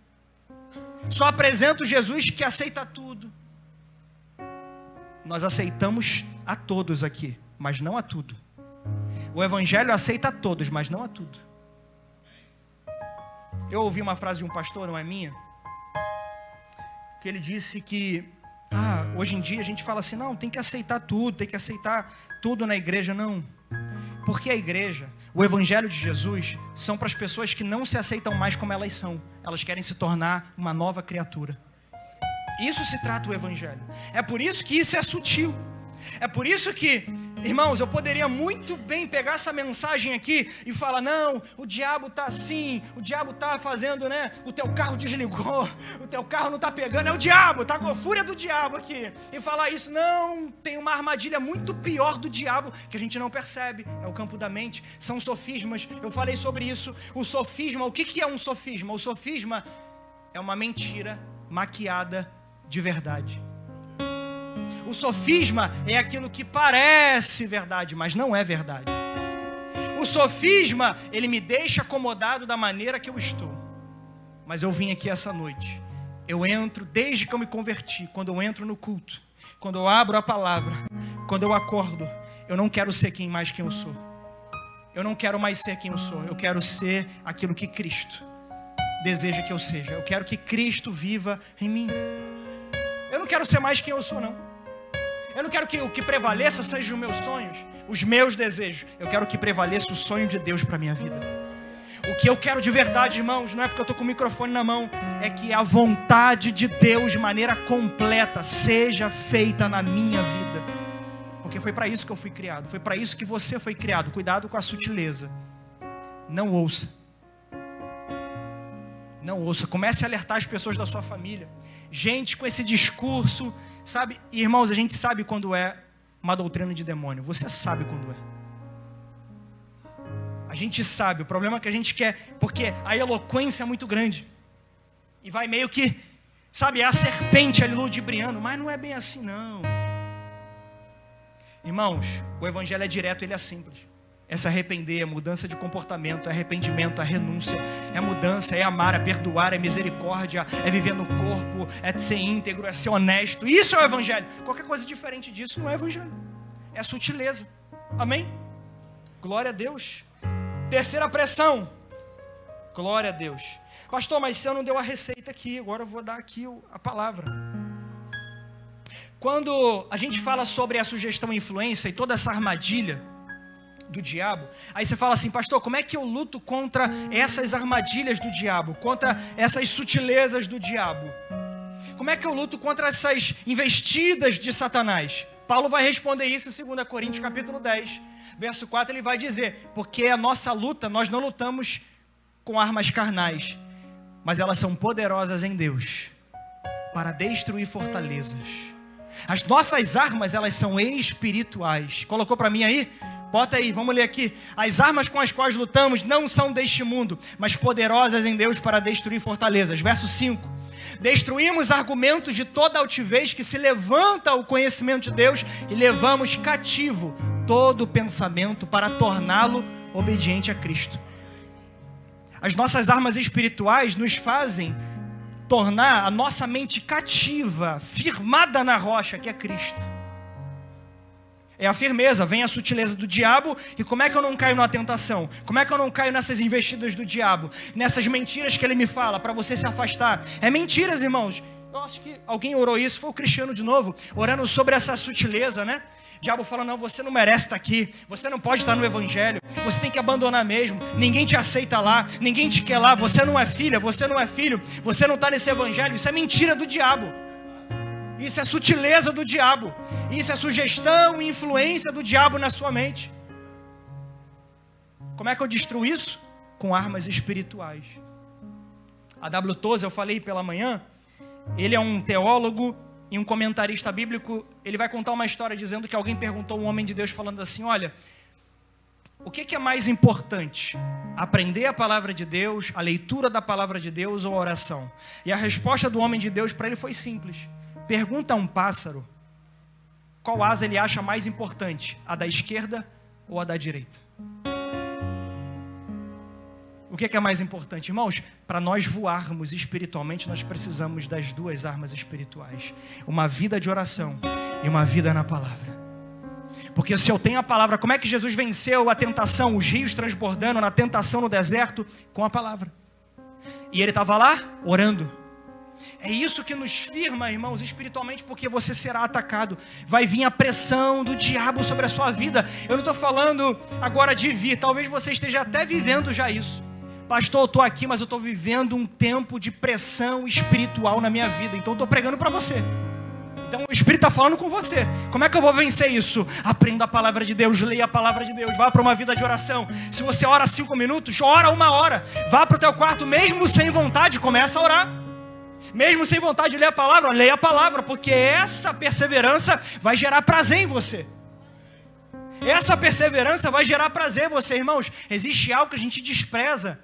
Só apresenta o Jesus que aceita tudo. Nós aceitamos a todos aqui, mas não a tudo. O Evangelho aceita a todos, mas não a tudo. Eu ouvi uma frase de um pastor, não é minha, que ele disse que hoje em dia a gente fala assim, não, tem que aceitar tudo na igreja. Não, porque a igreja, o Evangelho de Jesus, são para as pessoas que não se aceitam mais como elas são. Elas querem se tornar uma nova criatura. Isso se trata o Evangelho. É por isso que isso é sutil. É por isso que, irmãos, eu poderia muito bem pegar essa mensagem aqui e falar, não, o diabo está assim, o diabo está fazendo, né, o teu carro desligou, o teu carro não está pegando, é o diabo, está com a fúria do diabo aqui. E falar isso, não, tem uma armadilha muito pior do diabo, que a gente não percebe, é o campo da mente, são sofismas. Eu falei sobre isso, o sofisma, o que é um sofisma? O sofisma é uma mentira maquiada de verdade. O sofisma é aquilo que parece verdade, mas não é verdade. O sofisma, ele me deixa acomodado da maneira que eu estou. Mas eu vim aqui essa noite. Eu entro, desde que eu me converti, quando eu entro no culto, quando eu abro a palavra, quando eu acordo, eu não quero ser quem eu sou. Eu não quero mais ser quem eu sou. Eu quero ser aquilo que Cristo deseja que eu seja. Eu quero que Cristo viva em mim. Eu não quero ser mais quem eu sou, não. Eu não quero que o que prevaleça sejam os meus sonhos, os meus desejos. Eu quero que prevaleça o sonho de Deus para a minha vida. O que eu quero de verdade, irmãos, não é porque eu estou com o microfone na mão, é que a vontade de Deus de maneira completa seja feita na minha vida. Porque foi para isso que eu fui criado, foi para isso que você foi criado. Cuidado com a sutileza. Não ouça. Não ouça. Comece a alertar as pessoas da sua família. Gente com esse discurso, sabe, irmãos, a gente sabe quando é uma doutrina de demônio. Você sabe quando é. A gente sabe. O problema é que a gente quer, porque a eloquência é muito grande. E vai meio que, sabe, é a serpente ali ludibriando. Mas não é bem assim, não. Irmãos, o Evangelho é direto, ele é simples. É se arrepender, é mudança de comportamento, é arrependimento, é renúncia, é mudança, é amar, é perdoar, é misericórdia, é viver no corpo, é ser íntegro, é ser honesto. Isso é o Evangelho. Qualquer coisa diferente disso não é Evangelho. É sutileza. Amém? Glória a Deus. Terceira pressão. Glória a Deus. Pastor, mas você não deu a receita aqui, agora eu vou dar aqui a palavra. Quando a gente fala sobre a sugestão e influência e toda essa armadilha do diabo, aí você fala assim, pastor, como é que eu luto contra essas armadilhas do diabo, contra essas sutilezas do diabo? Como é que eu luto contra essas investidas de Satanás? Paulo vai responder isso em 2 Coríntios capítulo 10, verso 4, ele vai dizer, porque a nossa luta, nós não lutamos com armas carnais, mas elas são poderosas em Deus, para destruir fortalezas. As nossas armas, elas são espirituais. Colocou para mim aí? Bota aí, vamos ler aqui. As armas com as quais lutamos não são deste mundo, mas poderosas em Deus para destruir fortalezas. Verso 5. Destruímos argumentos de toda altivez que se levanta ao conhecimento de Deus e levamos cativo todo pensamento para torná-lo obediente a Cristo. As nossas armas espirituais nos fazem tornar a nossa mente cativa, firmada na rocha que é Cristo. É a firmeza, vem a sutileza do diabo. E como é que eu não caio na tentação? Como é que eu não caio nessas investidas do diabo? Nessas mentiras que ele me fala, para você se afastar. É mentiras, irmãos. Eu acho que alguém orou isso, foi o Cristiano de novo, orando sobre essa sutileza, né? O diabo fala, não, você não merece estar aqui, você não pode estar no Evangelho, você tem que abandonar mesmo, ninguém te aceita lá, ninguém te quer lá, você não é filha, você não é filho, você não está nesse Evangelho. Isso é mentira do diabo. Isso é sutileza do diabo. Isso é sugestão e influência do diabo na sua mente. Como é que eu destruo isso? Com armas espirituais. A W. Tozer, eu falei pela manhã, ele é um teólogo e um comentarista bíblico. Ele vai contar uma história dizendo que alguém perguntou a um homem de Deus falando assim: olha, o que é mais importante? Aprender a palavra de Deus, a leitura da palavra de Deus ou a oração? E a resposta do homem de Deus para ele foi simples. Pergunta a um pássaro qual asa ele acha mais importante, a da esquerda ou a da direita. O que é mais importante, irmãos? Para nós voarmos espiritualmente, nós precisamos das duas armas espirituais: uma vida de oração e uma vida na palavra. Porque se eu tenho a palavra, como é que Jesus venceu a tentação, os rios transbordando na tentação no deserto? Com a palavra. E ele estava lá orando. É isso que nos firma, irmãos, espiritualmente, porque você será atacado. Vai vir a pressão do diabo sobre a sua vida. Eu não estou falando agora de vir, talvez você esteja até vivendo já isso. Pastor, eu estou aqui, mas eu estou vivendo um tempo de pressão espiritual na minha vida. Então eu estou pregando para você. Então o Espírito está falando com você. Como é que eu vou vencer isso? Aprenda a palavra de Deus, leia a palavra de Deus, vá para uma vida de oração. Se você ora 5 minutos, ora 1 hora. Vá para o teu quarto, mesmo sem vontade, começa a orar. Mesmo sem vontade de ler a palavra, leia a palavra, porque essa perseverança vai gerar prazer em você. Essa perseverança vai gerar prazer em você, irmãos. Existe algo que a gente despreza.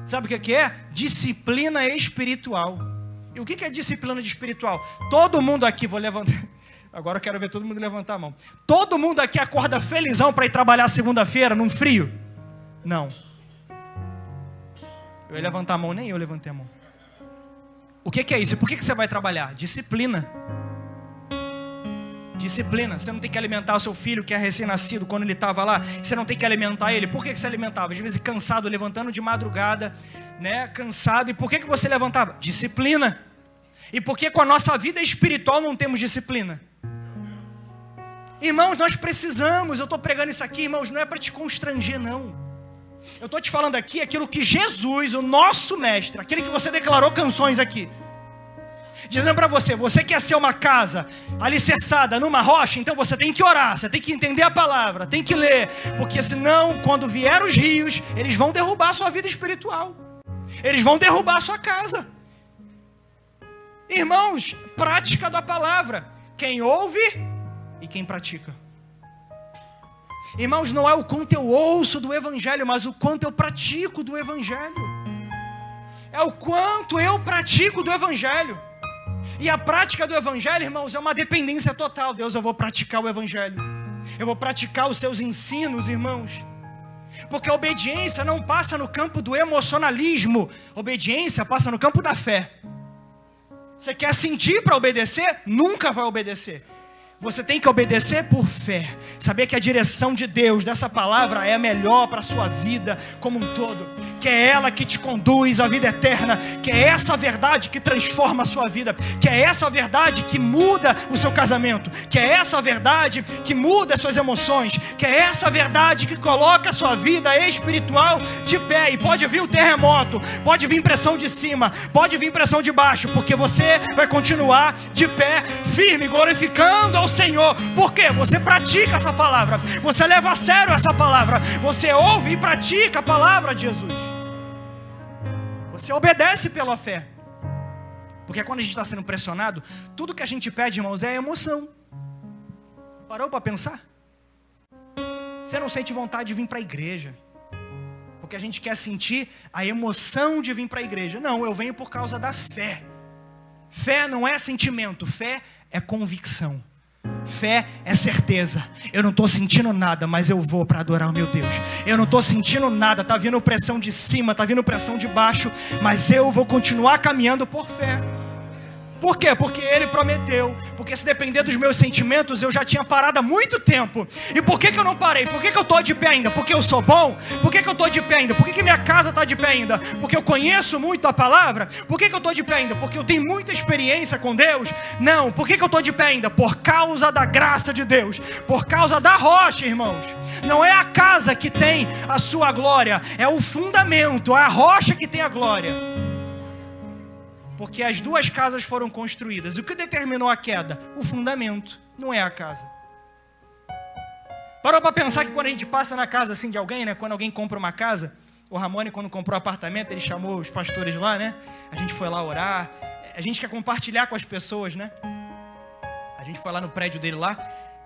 Sabe o que é? Disciplina espiritual. E o que é disciplina espiritual? Todo mundo aqui, vou levantar. Agora eu quero ver todo mundo levantar a mão. Todo mundo aqui acorda felizão para ir trabalhar segunda-feira, num frio? Não. Eu ia levantar a mão, nem eu levantei a mão. O que é isso? Por que você vai trabalhar? Disciplina. Disciplina. Você não tem que alimentar o seu filho que é recém-nascido quando ele estava lá. Você não tem que alimentar ele. Por que você alimentava? Às vezes cansado, levantando de madrugada, né? Cansado. E por que você levantava? Disciplina. E por que com a nossa vida espiritual não temos disciplina? Irmãos, nós precisamos. Eu estou pregando isso aqui, irmãos, não é para te constranger, não. Eu estou te falando aqui aquilo que Jesus, o nosso mestre, aquele que você declarou canções aqui, dizendo para você: você quer ser uma casa alicerçada numa rocha, então você tem que orar, você tem que entender a palavra, tem que ler, porque senão, quando vier os rios, eles vão derrubar a sua vida espiritual, eles vão derrubar a sua casa. Irmãos, prática da palavra, quem ouve e quem pratica. Irmãos, não é o quanto eu ouço do Evangelho, mas o quanto eu pratico do Evangelho. É o quanto eu pratico do Evangelho. E a prática do Evangelho, irmãos, é uma dependência total. Deus, eu vou praticar o Evangelho. Eu vou praticar os seus ensinos, irmãos. Porque a obediência não passa no campo do emocionalismo. Obediência passa no campo da fé. Você quer sentir para obedecer? Nunca vai obedecer. Você tem que obedecer por fé. Saber que a direção de Deus, dessa palavra, é a melhor para a sua vida como um todo. Que é ela que te conduz à vida eterna. Que é essa verdade que transforma a sua vida. Que é essa verdade que muda o seu casamento. Que é essa verdade que muda as suas emoções. Que é essa verdade que coloca a sua vida espiritual de pé. E pode vir o terremoto, pode vir pressão de cima, pode vir pressão de baixo, porque você vai continuar de pé, firme, glorificando ao Senhor. Por quê? Você pratica essa palavra, você leva a sério essa palavra, você ouve e pratica a palavra de Jesus, você obedece pela fé. Porque quando a gente está sendo pressionado, tudo que a gente pede, irmãos, é emoção. Parou para pensar? Você não sente vontade de vir para a igreja porque a gente quer sentir a emoção de vir para a igreja. Não, eu venho por causa da fé. Fé não é sentimento, fé é convicção. Fé é certeza. Eu não estou sentindo nada, mas eu vou para adorar o meu Deus. Eu não estou sentindo nada, está vindo pressão de cima, está vindo pressão de baixo, mas eu vou continuar caminhando por fé. Por quê? Porque Ele prometeu. Porque se depender dos meus sentimentos, eu já tinha parado há muito tempo. E por que eu não parei? Por que eu estou de pé ainda? Porque eu sou bom? Por que eu estou de pé ainda? Por que minha casa está de pé ainda? Porque eu conheço muito a palavra? Por que eu estou de pé ainda? Porque eu tenho muita experiência com Deus? Não. Por que eu estou de pé ainda? Por causa da graça de Deus. Por causa da rocha, irmãos. Não é a casa que tem a sua glória, é o fundamento, é a rocha que tem a glória. Porque as duas casas foram construídas. O que determinou a queda? O fundamento, não é a casa. Parou para pensar que quando a gente passa na casa assim de alguém, né? Quando alguém compra uma casa, O Ramone, quando comprou o apartamento, ele chamou os pastores lá, né? A gente foi lá orar. A gente quer compartilhar com as pessoas, né? A gente foi lá no prédio dele lá.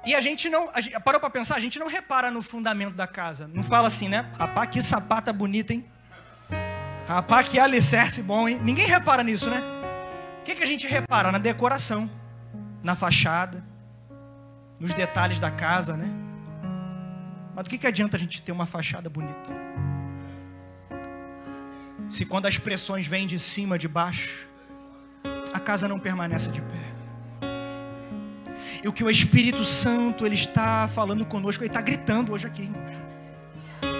E a gente não... parou para pensar? A gente não repara no fundamento da casa. Não fala assim, né? Rapaz, que sapata bonita, hein? Rapaz, que alicerce bom, hein? Ninguém repara nisso, né? O que a gente repara? Na decoração, na fachada, nos detalhes da casa, né? Mas do que adianta a gente ter uma fachada bonita? Se quando as pressões vêm de cima, de baixo, a casa não permanece de pé. E o que o Espírito Santo, ele está falando conosco, ele está gritando hoje aqui, irmãos.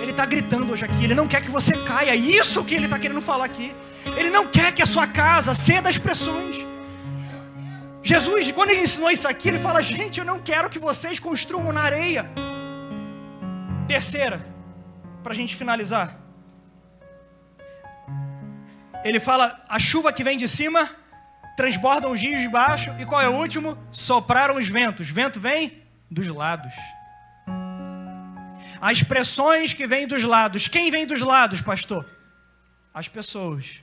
Ele está gritando hoje aqui, ele não quer que você caia. Isso que ele está querendo falar aqui. Ele não quer que a sua casa ceda às pressões. Jesus, quando ele ensinou isso aqui, ele fala: gente, eu não quero que vocês construam na areia. Terceira, para a gente finalizar. Ele fala: a chuva que vem de cima transbordam os rios de baixo. E qual é o último? Sopraram os ventos. Vento vem dos lados. As pressões que vêm dos lados. Quem vem dos lados, pastor? As pessoas.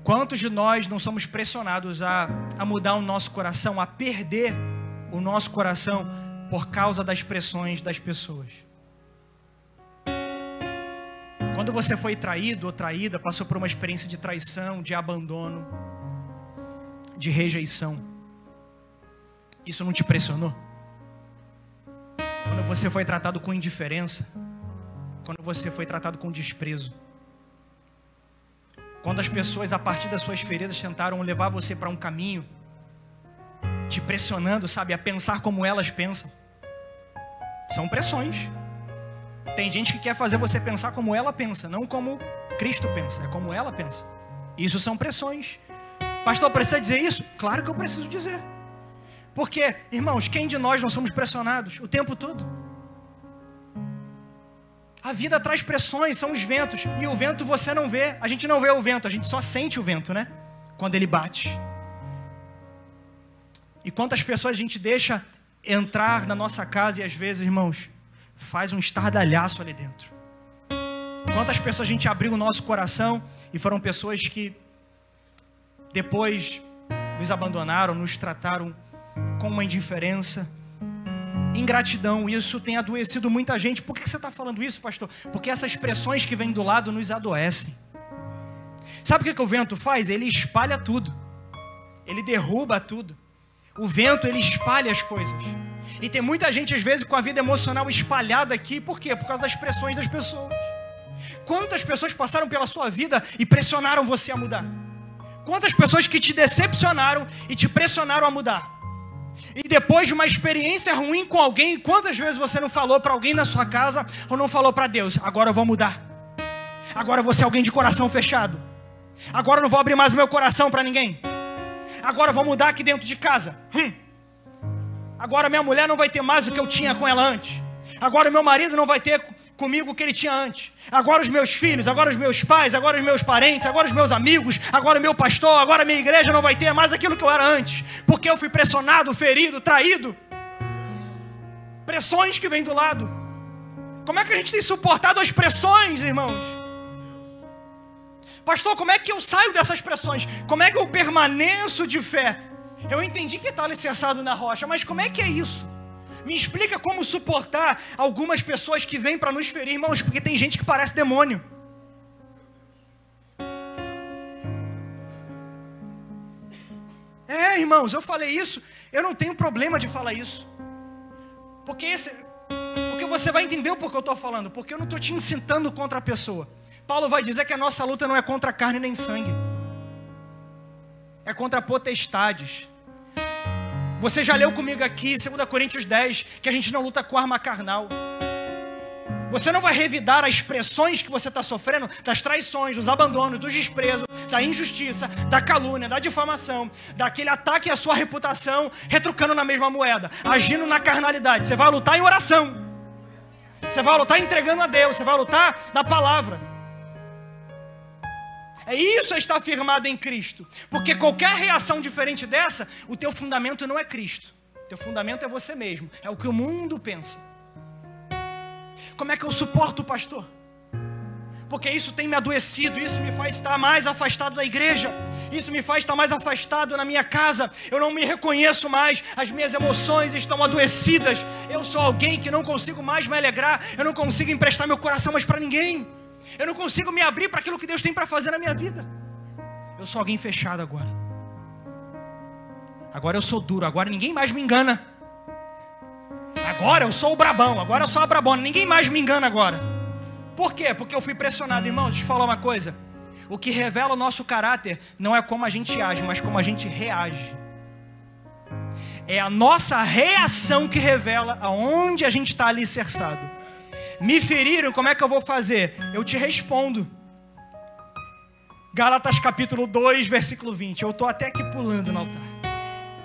Quantos de nós não somos pressionados a mudar o nosso coração, a perder o nosso coração por causa das pressões das pessoas? Quando você foi traído ou traída, passou por uma experiência de traição, de abandono, de rejeição, isso não te pressionou? Quando você foi tratado com indiferença, quando você foi tratado com desprezo, quando as pessoas, a partir das suas feridas, tentaram levar você para um caminho, te pressionando, sabe, a pensar como elas pensam, são pressões. Tem gente que quer fazer você pensar como ela pensa, não como Cristo pensa, é como ela pensa. Isso são pressões. Pastor, precisa dizer isso? Claro que eu preciso dizer. Porque, irmãos, quem de nós não somos pressionados o tempo todo? A vida traz pressões, são os ventos. E o vento você não vê. A gente não vê o vento, a gente só sente o vento, né? Quando ele bate. E quantas pessoas a gente deixa entrar na nossa casa e às vezes, irmãos, faz um estardalhaço ali dentro. Quantas pessoas a gente abriu o nosso coração e foram pessoas que depois nos abandonaram, nos trataram com uma indiferença, ingratidão. Isso tem adoecido muita gente. Por que você está falando isso, pastor? Porque essas pressões que vêm do lado nos adoecem. Sabe o que o vento faz? Ele espalha tudo. Ele derruba tudo. O vento, ele espalha as coisas. E tem muita gente, às vezes, com a vida emocional espalhada aqui. Por quê? Por causa das pressões das pessoas. Quantas pessoas passaram pela sua vida e pressionaram você a mudar? Quantas pessoas que te decepcionaram e te pressionaram a mudar? E depois de uma experiência ruim com alguém, quantas vezes você não falou para alguém na sua casa, ou não falou para Deus: agora eu vou mudar, agora eu vou ser alguém de coração fechado, agora eu não vou abrir mais o meu coração para ninguém, agora eu vou mudar aqui dentro de casa, agora minha mulher não vai ter mais o que eu tinha com ela antes, agora o meu marido não vai ter comigo o que ele tinha antes, agora os meus filhos, agora os meus pais, agora os meus parentes, agora os meus amigos, agora o meu pastor, agora a minha igreja não vai ter mais aquilo que eu era antes, porque eu fui pressionado, ferido, traído. Pressões que vêm do lado. Como é que a gente tem suportado as pressões, irmãos? Pastor, como é que eu saio dessas pressões? Como é que eu permaneço de fé? Eu entendi que está alicerçado na rocha, mas como é que é isso? Me explica como suportar algumas pessoas que vêm para nos ferir, irmãos, porque tem gente que parece demônio. Irmãos, eu falei isso, eu não tenho problema de falar isso. Porque você vai entender o porquê eu estou falando, porque eu não estou te incitando contra a pessoa. Paulo vai dizer que a nossa luta não é contra carne nem sangue, é contra potestades. Você já leu comigo aqui, 2 Coríntios 10, que a gente não luta com arma carnal. Você não vai revidar as pressões que você está sofrendo, das traições, dos abandonos, dos desprezos, da injustiça, da calúnia, da difamação, daquele ataque à sua reputação, retrucando na mesma moeda, agindo na carnalidade. Você vai lutar em oração. Você vai lutar entregando a Deus, você vai lutar na palavra. É isso a estar firmado em Cristo. Porque qualquer reação diferente dessa, o teu fundamento não é Cristo. O teu fundamento é você mesmo. É o que o mundo pensa. Como é que eu suporto, pastor? porque isso tem me adoecido, isso me faz estar mais afastado da igreja, isso me faz estar mais afastado na minha casa, eu não me reconheço mais, as minhas emoções estão adoecidas, eu sou alguém que não consigo mais me alegrar, eu não consigo emprestar meu coração mais para ninguém, eu não consigo me abrir para aquilo que Deus tem para fazer na minha vida, eu sou alguém fechado agora, agora eu sou duro, agora ninguém mais me engana, agora eu sou o brabão, agora eu sou a brabona, ninguém mais me engana agora. Por quê? Porque eu fui pressionado. Irmãos, deixa eu te falar uma coisa, o que revela o nosso caráter não é como a gente age, mas como a gente reage. É a nossa reação que revela aonde a gente está alicerçado. Me feriram, como é que eu vou fazer? Eu te respondo. Gálatas capítulo 2, versículo 20. Eu estou até aqui pulando no altar,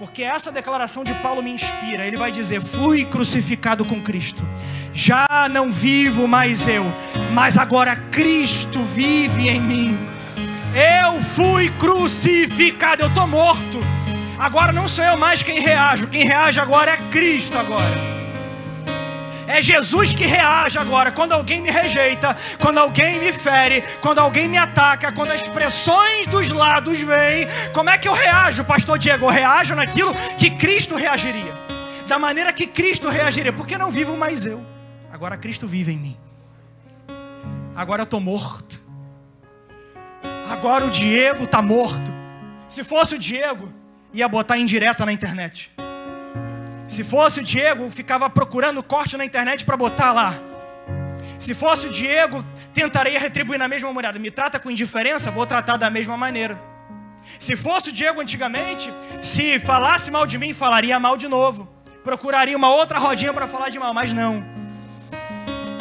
porque essa declaração de Paulo me inspira. Ele vai dizer: fui crucificado com Cristo, já não vivo mais eu, mas agora Cristo vive em mim. Eu fui crucificado, eu estou morto. Agora não sou eu mais quem reage agora é Cristo agora. É Jesus que reage agora. Quando alguém me rejeita, quando alguém me fere, quando alguém me ataca, quando as pressões dos lados vêm, como é que eu reajo, pastor Diego? Eu reajo naquilo que Cristo reagiria, da maneira que Cristo reagiria, porque não vivo mais eu, agora Cristo vive em mim. Agora eu estou morto, agora o Diego está morto. Se fosse o Diego, ia botar indireta na internet. Se fosse o Diego, ficava procurando corte na internet para botar lá. Se fosse o Diego, tentaria retribuir na mesma moeda. Me trata com indiferença, vou tratar da mesma maneira. Se fosse o Diego antigamente, se falasse mal de mim, falaria mal de novo. Procuraria uma outra rodinha para falar de mal, mas não.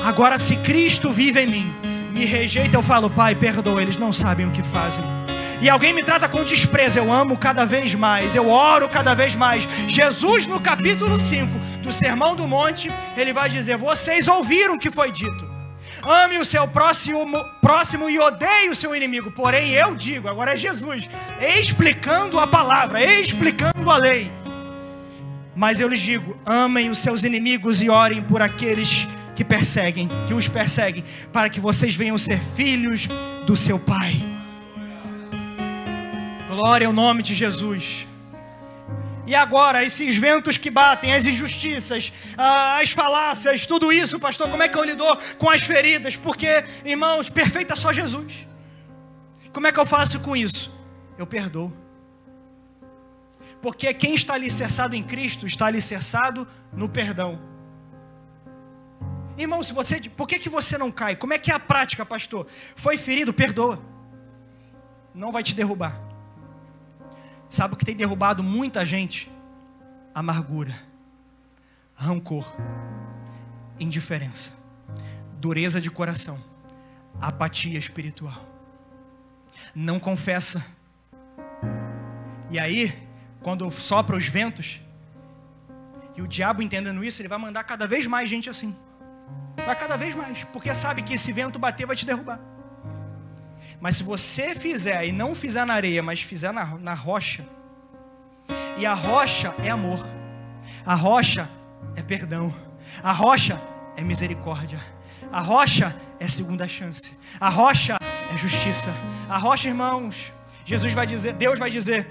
Agora, se Cristo vive em mim, me rejeita, eu falo: Pai, perdoa, eles não sabem o que fazem. E alguém me trata com desprezo, eu amo cada vez mais, eu oro cada vez mais. Jesus, no capítulo 5 do Sermão do Monte, ele vai dizer: vocês ouviram o que foi dito, ame o seu próximo e odeie o seu inimigo. Porém eu digo, agora é Jesus explicando a palavra, explicando a lei, mas eu lhes digo: amem os seus inimigos e orem por aqueles que os perseguem, para que vocês venham ser filhos do seu Pai. Glória ao nome de Jesus. E agora, esses ventos que batem, as injustiças, as falácias, tudo isso, pastor, como é que eu lido com as feridas? Porque, irmãos, perfeito é só Jesus. Como é que eu faço com isso? Eu perdoo. Porque quem está alicerçado em Cristo, está alicerçado no perdão. Irmão, por que você não cai? Como é que é a prática, pastor? Foi ferido, perdoa. Não vai te derrubar. Sabe o que tem derrubado muita gente? Amargura, rancor, indiferença, dureza de coração, apatia espiritual. Não confessa. E aí, quando sopra os ventos, e o diabo entendendo isso, ele vai mandar cada vez mais gente assim. Vai cada vez mais, porque sabe que esse vento bater vai te derrubar. Mas se você fizer e não fizer na areia, mas fizer na rocha, e a rocha é amor, a rocha é perdão, a rocha é misericórdia, a rocha é segunda chance, a rocha é justiça, a rocha, irmãos, Deus vai dizer,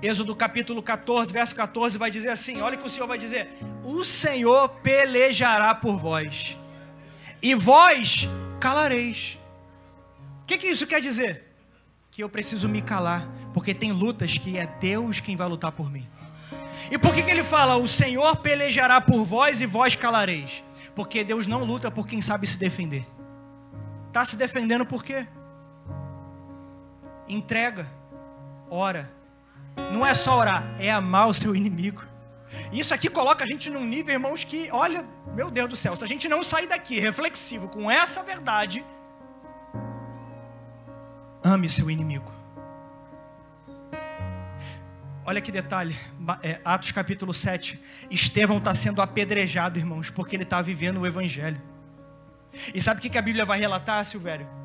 Êxodo capítulo 14, verso 14, vai dizer assim, olha o que o Senhor vai dizer: o Senhor pelejará por vós, e vós calareis. O que isso quer dizer? Que eu preciso me calar, porque tem lutas que é Deus quem vai lutar por mim. E por que ele fala: o Senhor pelejará por vós e vós calareis? Porque Deus não luta por quem sabe se defender. Está se defendendo por quê? Entrega, ora. Não é só orar, é amar o seu inimigo. Isso aqui coloca a gente num nível, irmãos, que, olha, meu Deus do céu, se a gente não sair daqui reflexivo com essa verdade, ame seu inimigo. Olha que detalhe, Atos capítulo 7, Estevão está sendo apedrejado, irmãos, porque ele está vivendo o evangelho. E sabe o que a Bíblia vai relatar, Silvério?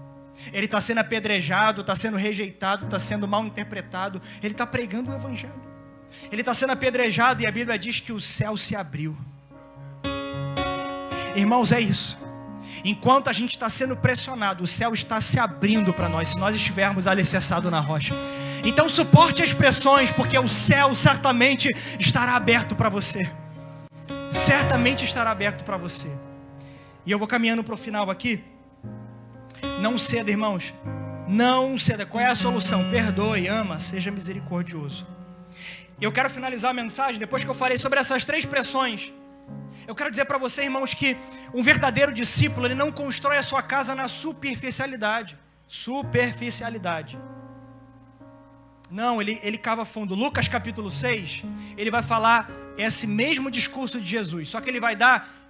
Ele está sendo apedrejado, está sendo rejeitado, está sendo mal interpretado. Ele está pregando o evangelho. Ele está sendo apedrejado e a Bíblia diz que o céu se abriu. Irmãos, é isso. Enquanto a gente está sendo pressionado, o céu está se abrindo para nós, se nós estivermos alicerçados na rocha. Então suporte as pressões, porque o céu certamente estará aberto para você. Certamente estará aberto para você. E eu vou caminhando para o final aqui. Não ceda, irmãos. Não ceda. Qual é a solução? Perdoe, ama, seja misericordioso. Eu quero finalizar a mensagem, depois que eu falei sobre essas 3 pressões. Eu quero dizer para você, irmãos, que um verdadeiro discípulo, ele não constrói a sua casa na superficialidade. Superficialidade. Não, ele cava fundo. Lucas capítulo 6, ele vai falar esse mesmo discurso de Jesus, só que ele vai dar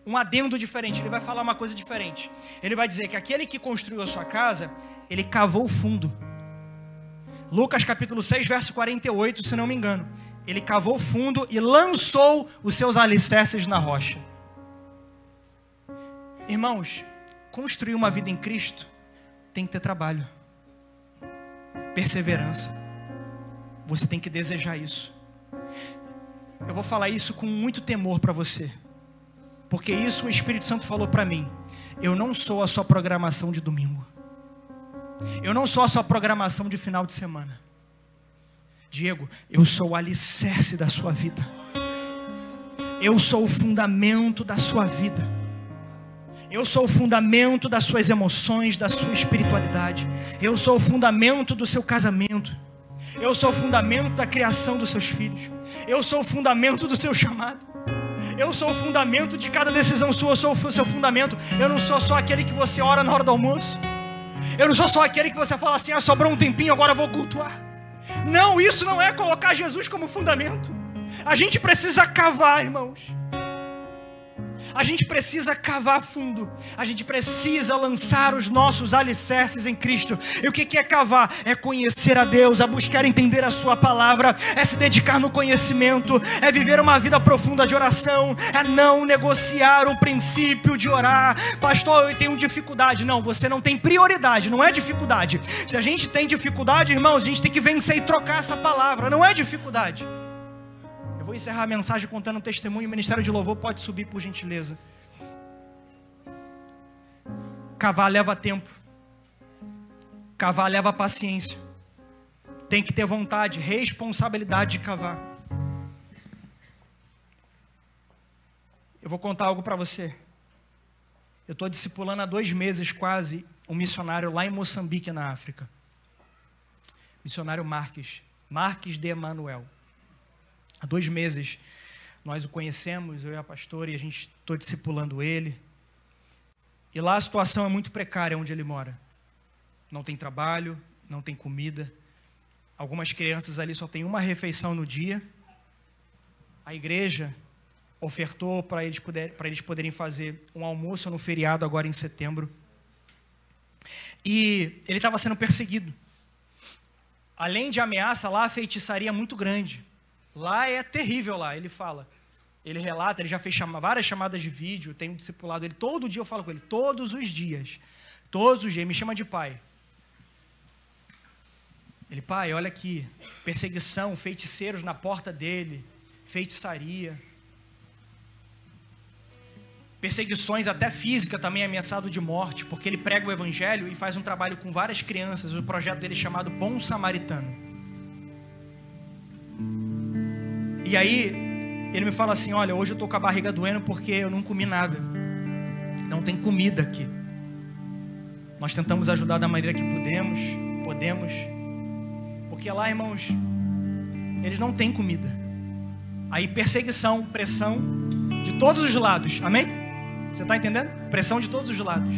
um adendo diferente, ele vai falar uma coisa diferente. Ele vai dizer que aquele que construiu a sua casa, ele cavou fundo. Lucas capítulo 6, verso 48, se não me engano. Ele cavou fundo e lançou os seus alicerces na rocha. Irmãos, construir uma vida em Cristo tem que ter trabalho, perseverança. Você tem que desejar isso. Eu vou falar isso com muito temor para você, porque isso o Espírito Santo falou para mim. Eu não sou a sua programação de domingo. Eu não sou a sua programação de final de semana. Diego, eu sou o alicerce da sua vida. Eu sou o fundamento da sua vida. Eu sou o fundamento das suas emoções, da sua espiritualidade. Eu sou o fundamento do seu casamento. Eu sou o fundamento da criação dos seus filhos. Eu sou o fundamento do seu chamado. Eu sou o fundamento de cada decisão sua. Eu sou o seu fundamento. Eu não sou só aquele que você ora na hora do almoço. Eu não sou só aquele que você fala assim: sobrou um tempinho, agora eu vou cultuar. Não, isso não é colocar Jesus como fundamento. A gente precisa cavar, irmãos. A gente precisa cavar fundo. A gente precisa lançar os nossos alicerces em Cristo. E o que é cavar? É conhecer a Deus, é buscar entender a sua palavra, é se dedicar no conhecimento, é viver uma vida profunda de oração, é não negociar o princípio de orar. Pastor, eu tenho dificuldade. Não, você não tem prioridade, não é dificuldade. Se a gente tem dificuldade, irmãos, a gente tem que vencer e trocar essa palavra, não é dificuldade. Vou encerrar a mensagem contando um testemunho. O Ministério de Louvor pode subir, por gentileza. Cavar leva tempo. Cavar leva paciência. Tem que ter vontade, responsabilidade de cavar. Eu vou contar algo para você. Eu estou discipulando há 2 meses quase um missionário lá em Moçambique, na África. Missionário Marques de Emanuel. Há 2 meses nós o conhecemos, eu e a pastora, e a gente está discipulando ele. E lá a situação é muito precária onde ele mora. Não tem trabalho, não tem comida. Algumas crianças ali só têm uma refeição no dia. A igreja ofertou para eles poderem fazer um almoço no feriado agora em setembro. E ele estava sendo perseguido. Além de ameaça, lá a feitiçaria é muito grande. Lá é terrível lá, ele fala. Ele relata, ele já fez várias chamadas de vídeo, tem um discipulado, ele todo dia eu falo com ele, todos os dias, me chama de pai. Ele, pai, olha aqui, perseguição, feiticeiros na porta dele, feitiçaria. Perseguições até física também, ameaçado de morte, porque ele prega o evangelho e faz um trabalho com várias crianças, o projeto dele é chamado Bom Samaritano. E aí, ele me fala assim: olha, hoje eu estou com a barriga doendo porque eu não comi nada. Não tem comida aqui. Nós tentamos ajudar da maneira que podemos. Porque lá, irmãos, eles não têm comida. Aí perseguição, pressão de todos os lados. Amém? Você está entendendo? Pressão de todos os lados.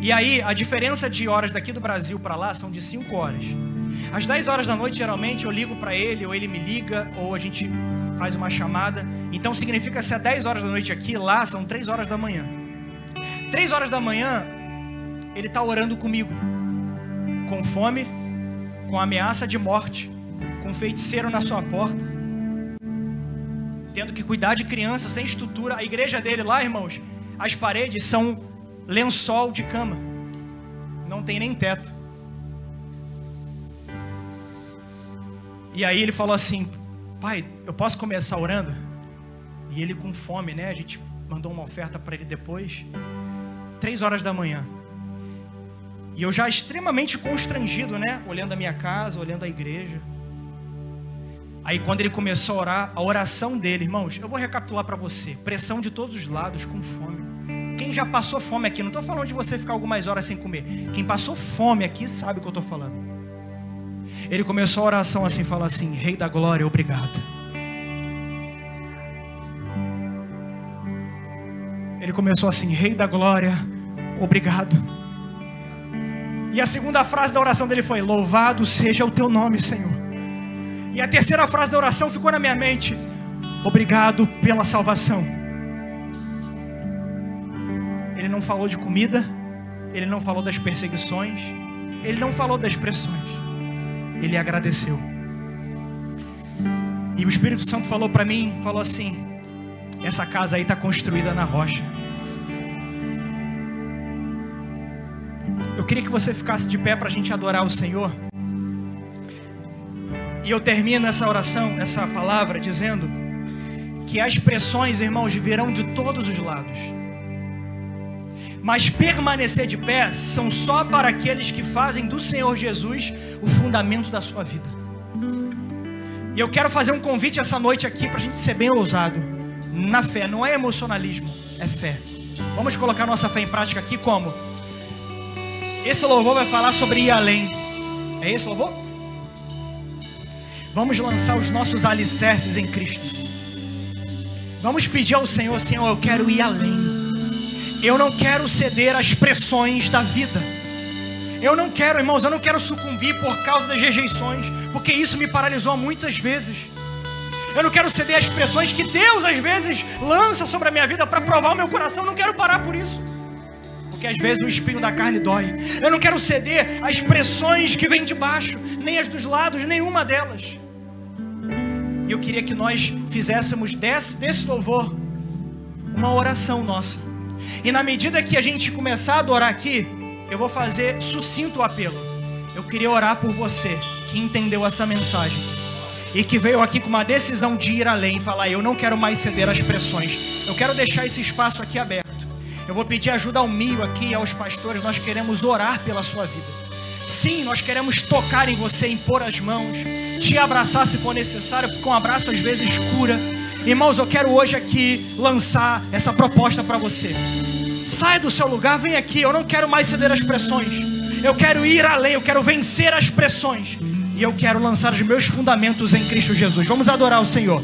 E aí, a diferença de horas daqui do Brasil para lá são de 5 horas. Às 10 horas da noite, geralmente, eu ligo para ele, ou ele me liga, ou a gente faz uma chamada. Então, significa que se é 10 horas da noite aqui, lá são 3 horas da manhã. 3 horas da manhã, ele está orando comigo. Com fome, com ameaça de morte, com feiticeiro na sua porta. Tendo que cuidar de criança, sem estrutura. A igreja dele lá, irmãos, as paredes são lençol de cama. Não tem nem teto. E aí ele falou assim: pai, eu posso começar orando? E ele com fome, né? A gente mandou uma oferta para ele depois. 3 horas da manhã. E eu já extremamente constrangido, né? Olhando a minha casa, olhando a igreja. Aí quando ele começou a orar, a oração dele, irmãos, eu vou recapitular para você. Pressão de todos os lados, com fome. Quem já passou fome aqui, não estou falando de você ficar algumas horas sem comer. Quem passou fome aqui sabe o que eu estou falando. Ele começou a oração assim, falou assim: Rei da glória, obrigado. Ele começou assim: Rei da glória, obrigado. E a segunda frase da oração dele foi: louvado seja o teu nome, Senhor. E a terceira frase da oração ficou na minha mente: obrigado pela salvação. Ele não falou de comida, ele não falou das perseguições, ele não falou das pressões, ele agradeceu. E o Espírito Santo falou para mim, falou assim: essa casa aí está construída na rocha. Eu queria que você ficasse de pé para a gente adorar o Senhor. E eu termino essa oração, essa palavra, dizendo que as pressões, irmãos, virão de todos os lados. Mas permanecer de pé são só para aqueles que fazem do Senhor Jesus o fundamento da sua vida. E eu quero fazer um convite essa noite aqui para a gente ser bem ousado. Na fé, não é emocionalismo, é fé. Vamos colocar nossa fé em prática aqui como? Esse louvor vai falar sobre ir além. É esse louvor? Vamos lançar os nossos alicerces em Cristo. Vamos pedir ao Senhor: Senhor, eu quero ir além. Eu não quero ceder às pressões da vida. Eu não quero, irmãos, eu não quero sucumbir por causa das rejeições, porque isso me paralisou muitas vezes. Eu não quero ceder às pressões que Deus às vezes lança sobre a minha vida para provar o meu coração. Eu não quero parar por isso, porque às vezes o espinho da carne dói. Eu não quero ceder às pressões que vêm de baixo, nem as dos lados, nenhuma delas. E eu queria que nós fizéssemos desse louvor uma oração nossa. E na medida que a gente começar a adorar aqui, eu vou fazer sucinto o apelo. Eu queria orar por você que entendeu essa mensagem e que veio aqui com uma decisão de ir além e falar: eu não quero mais ceder às pressões. Eu quero deixar esse espaço aqui aberto. Eu vou pedir ajuda ao Mio aqui e aos pastores. Nós queremos orar pela sua vida. Sim, nós queremos tocar em você, impor as mãos, te abraçar se for necessário, porque um abraço às vezes cura. Irmãos, eu quero hoje aqui lançar essa proposta para você. Saia do seu lugar, vem aqui. Eu não quero mais ceder às pressões. Eu quero ir além, eu quero vencer as pressões. E eu quero lançar os meus fundamentos em Cristo Jesus. Vamos adorar o Senhor.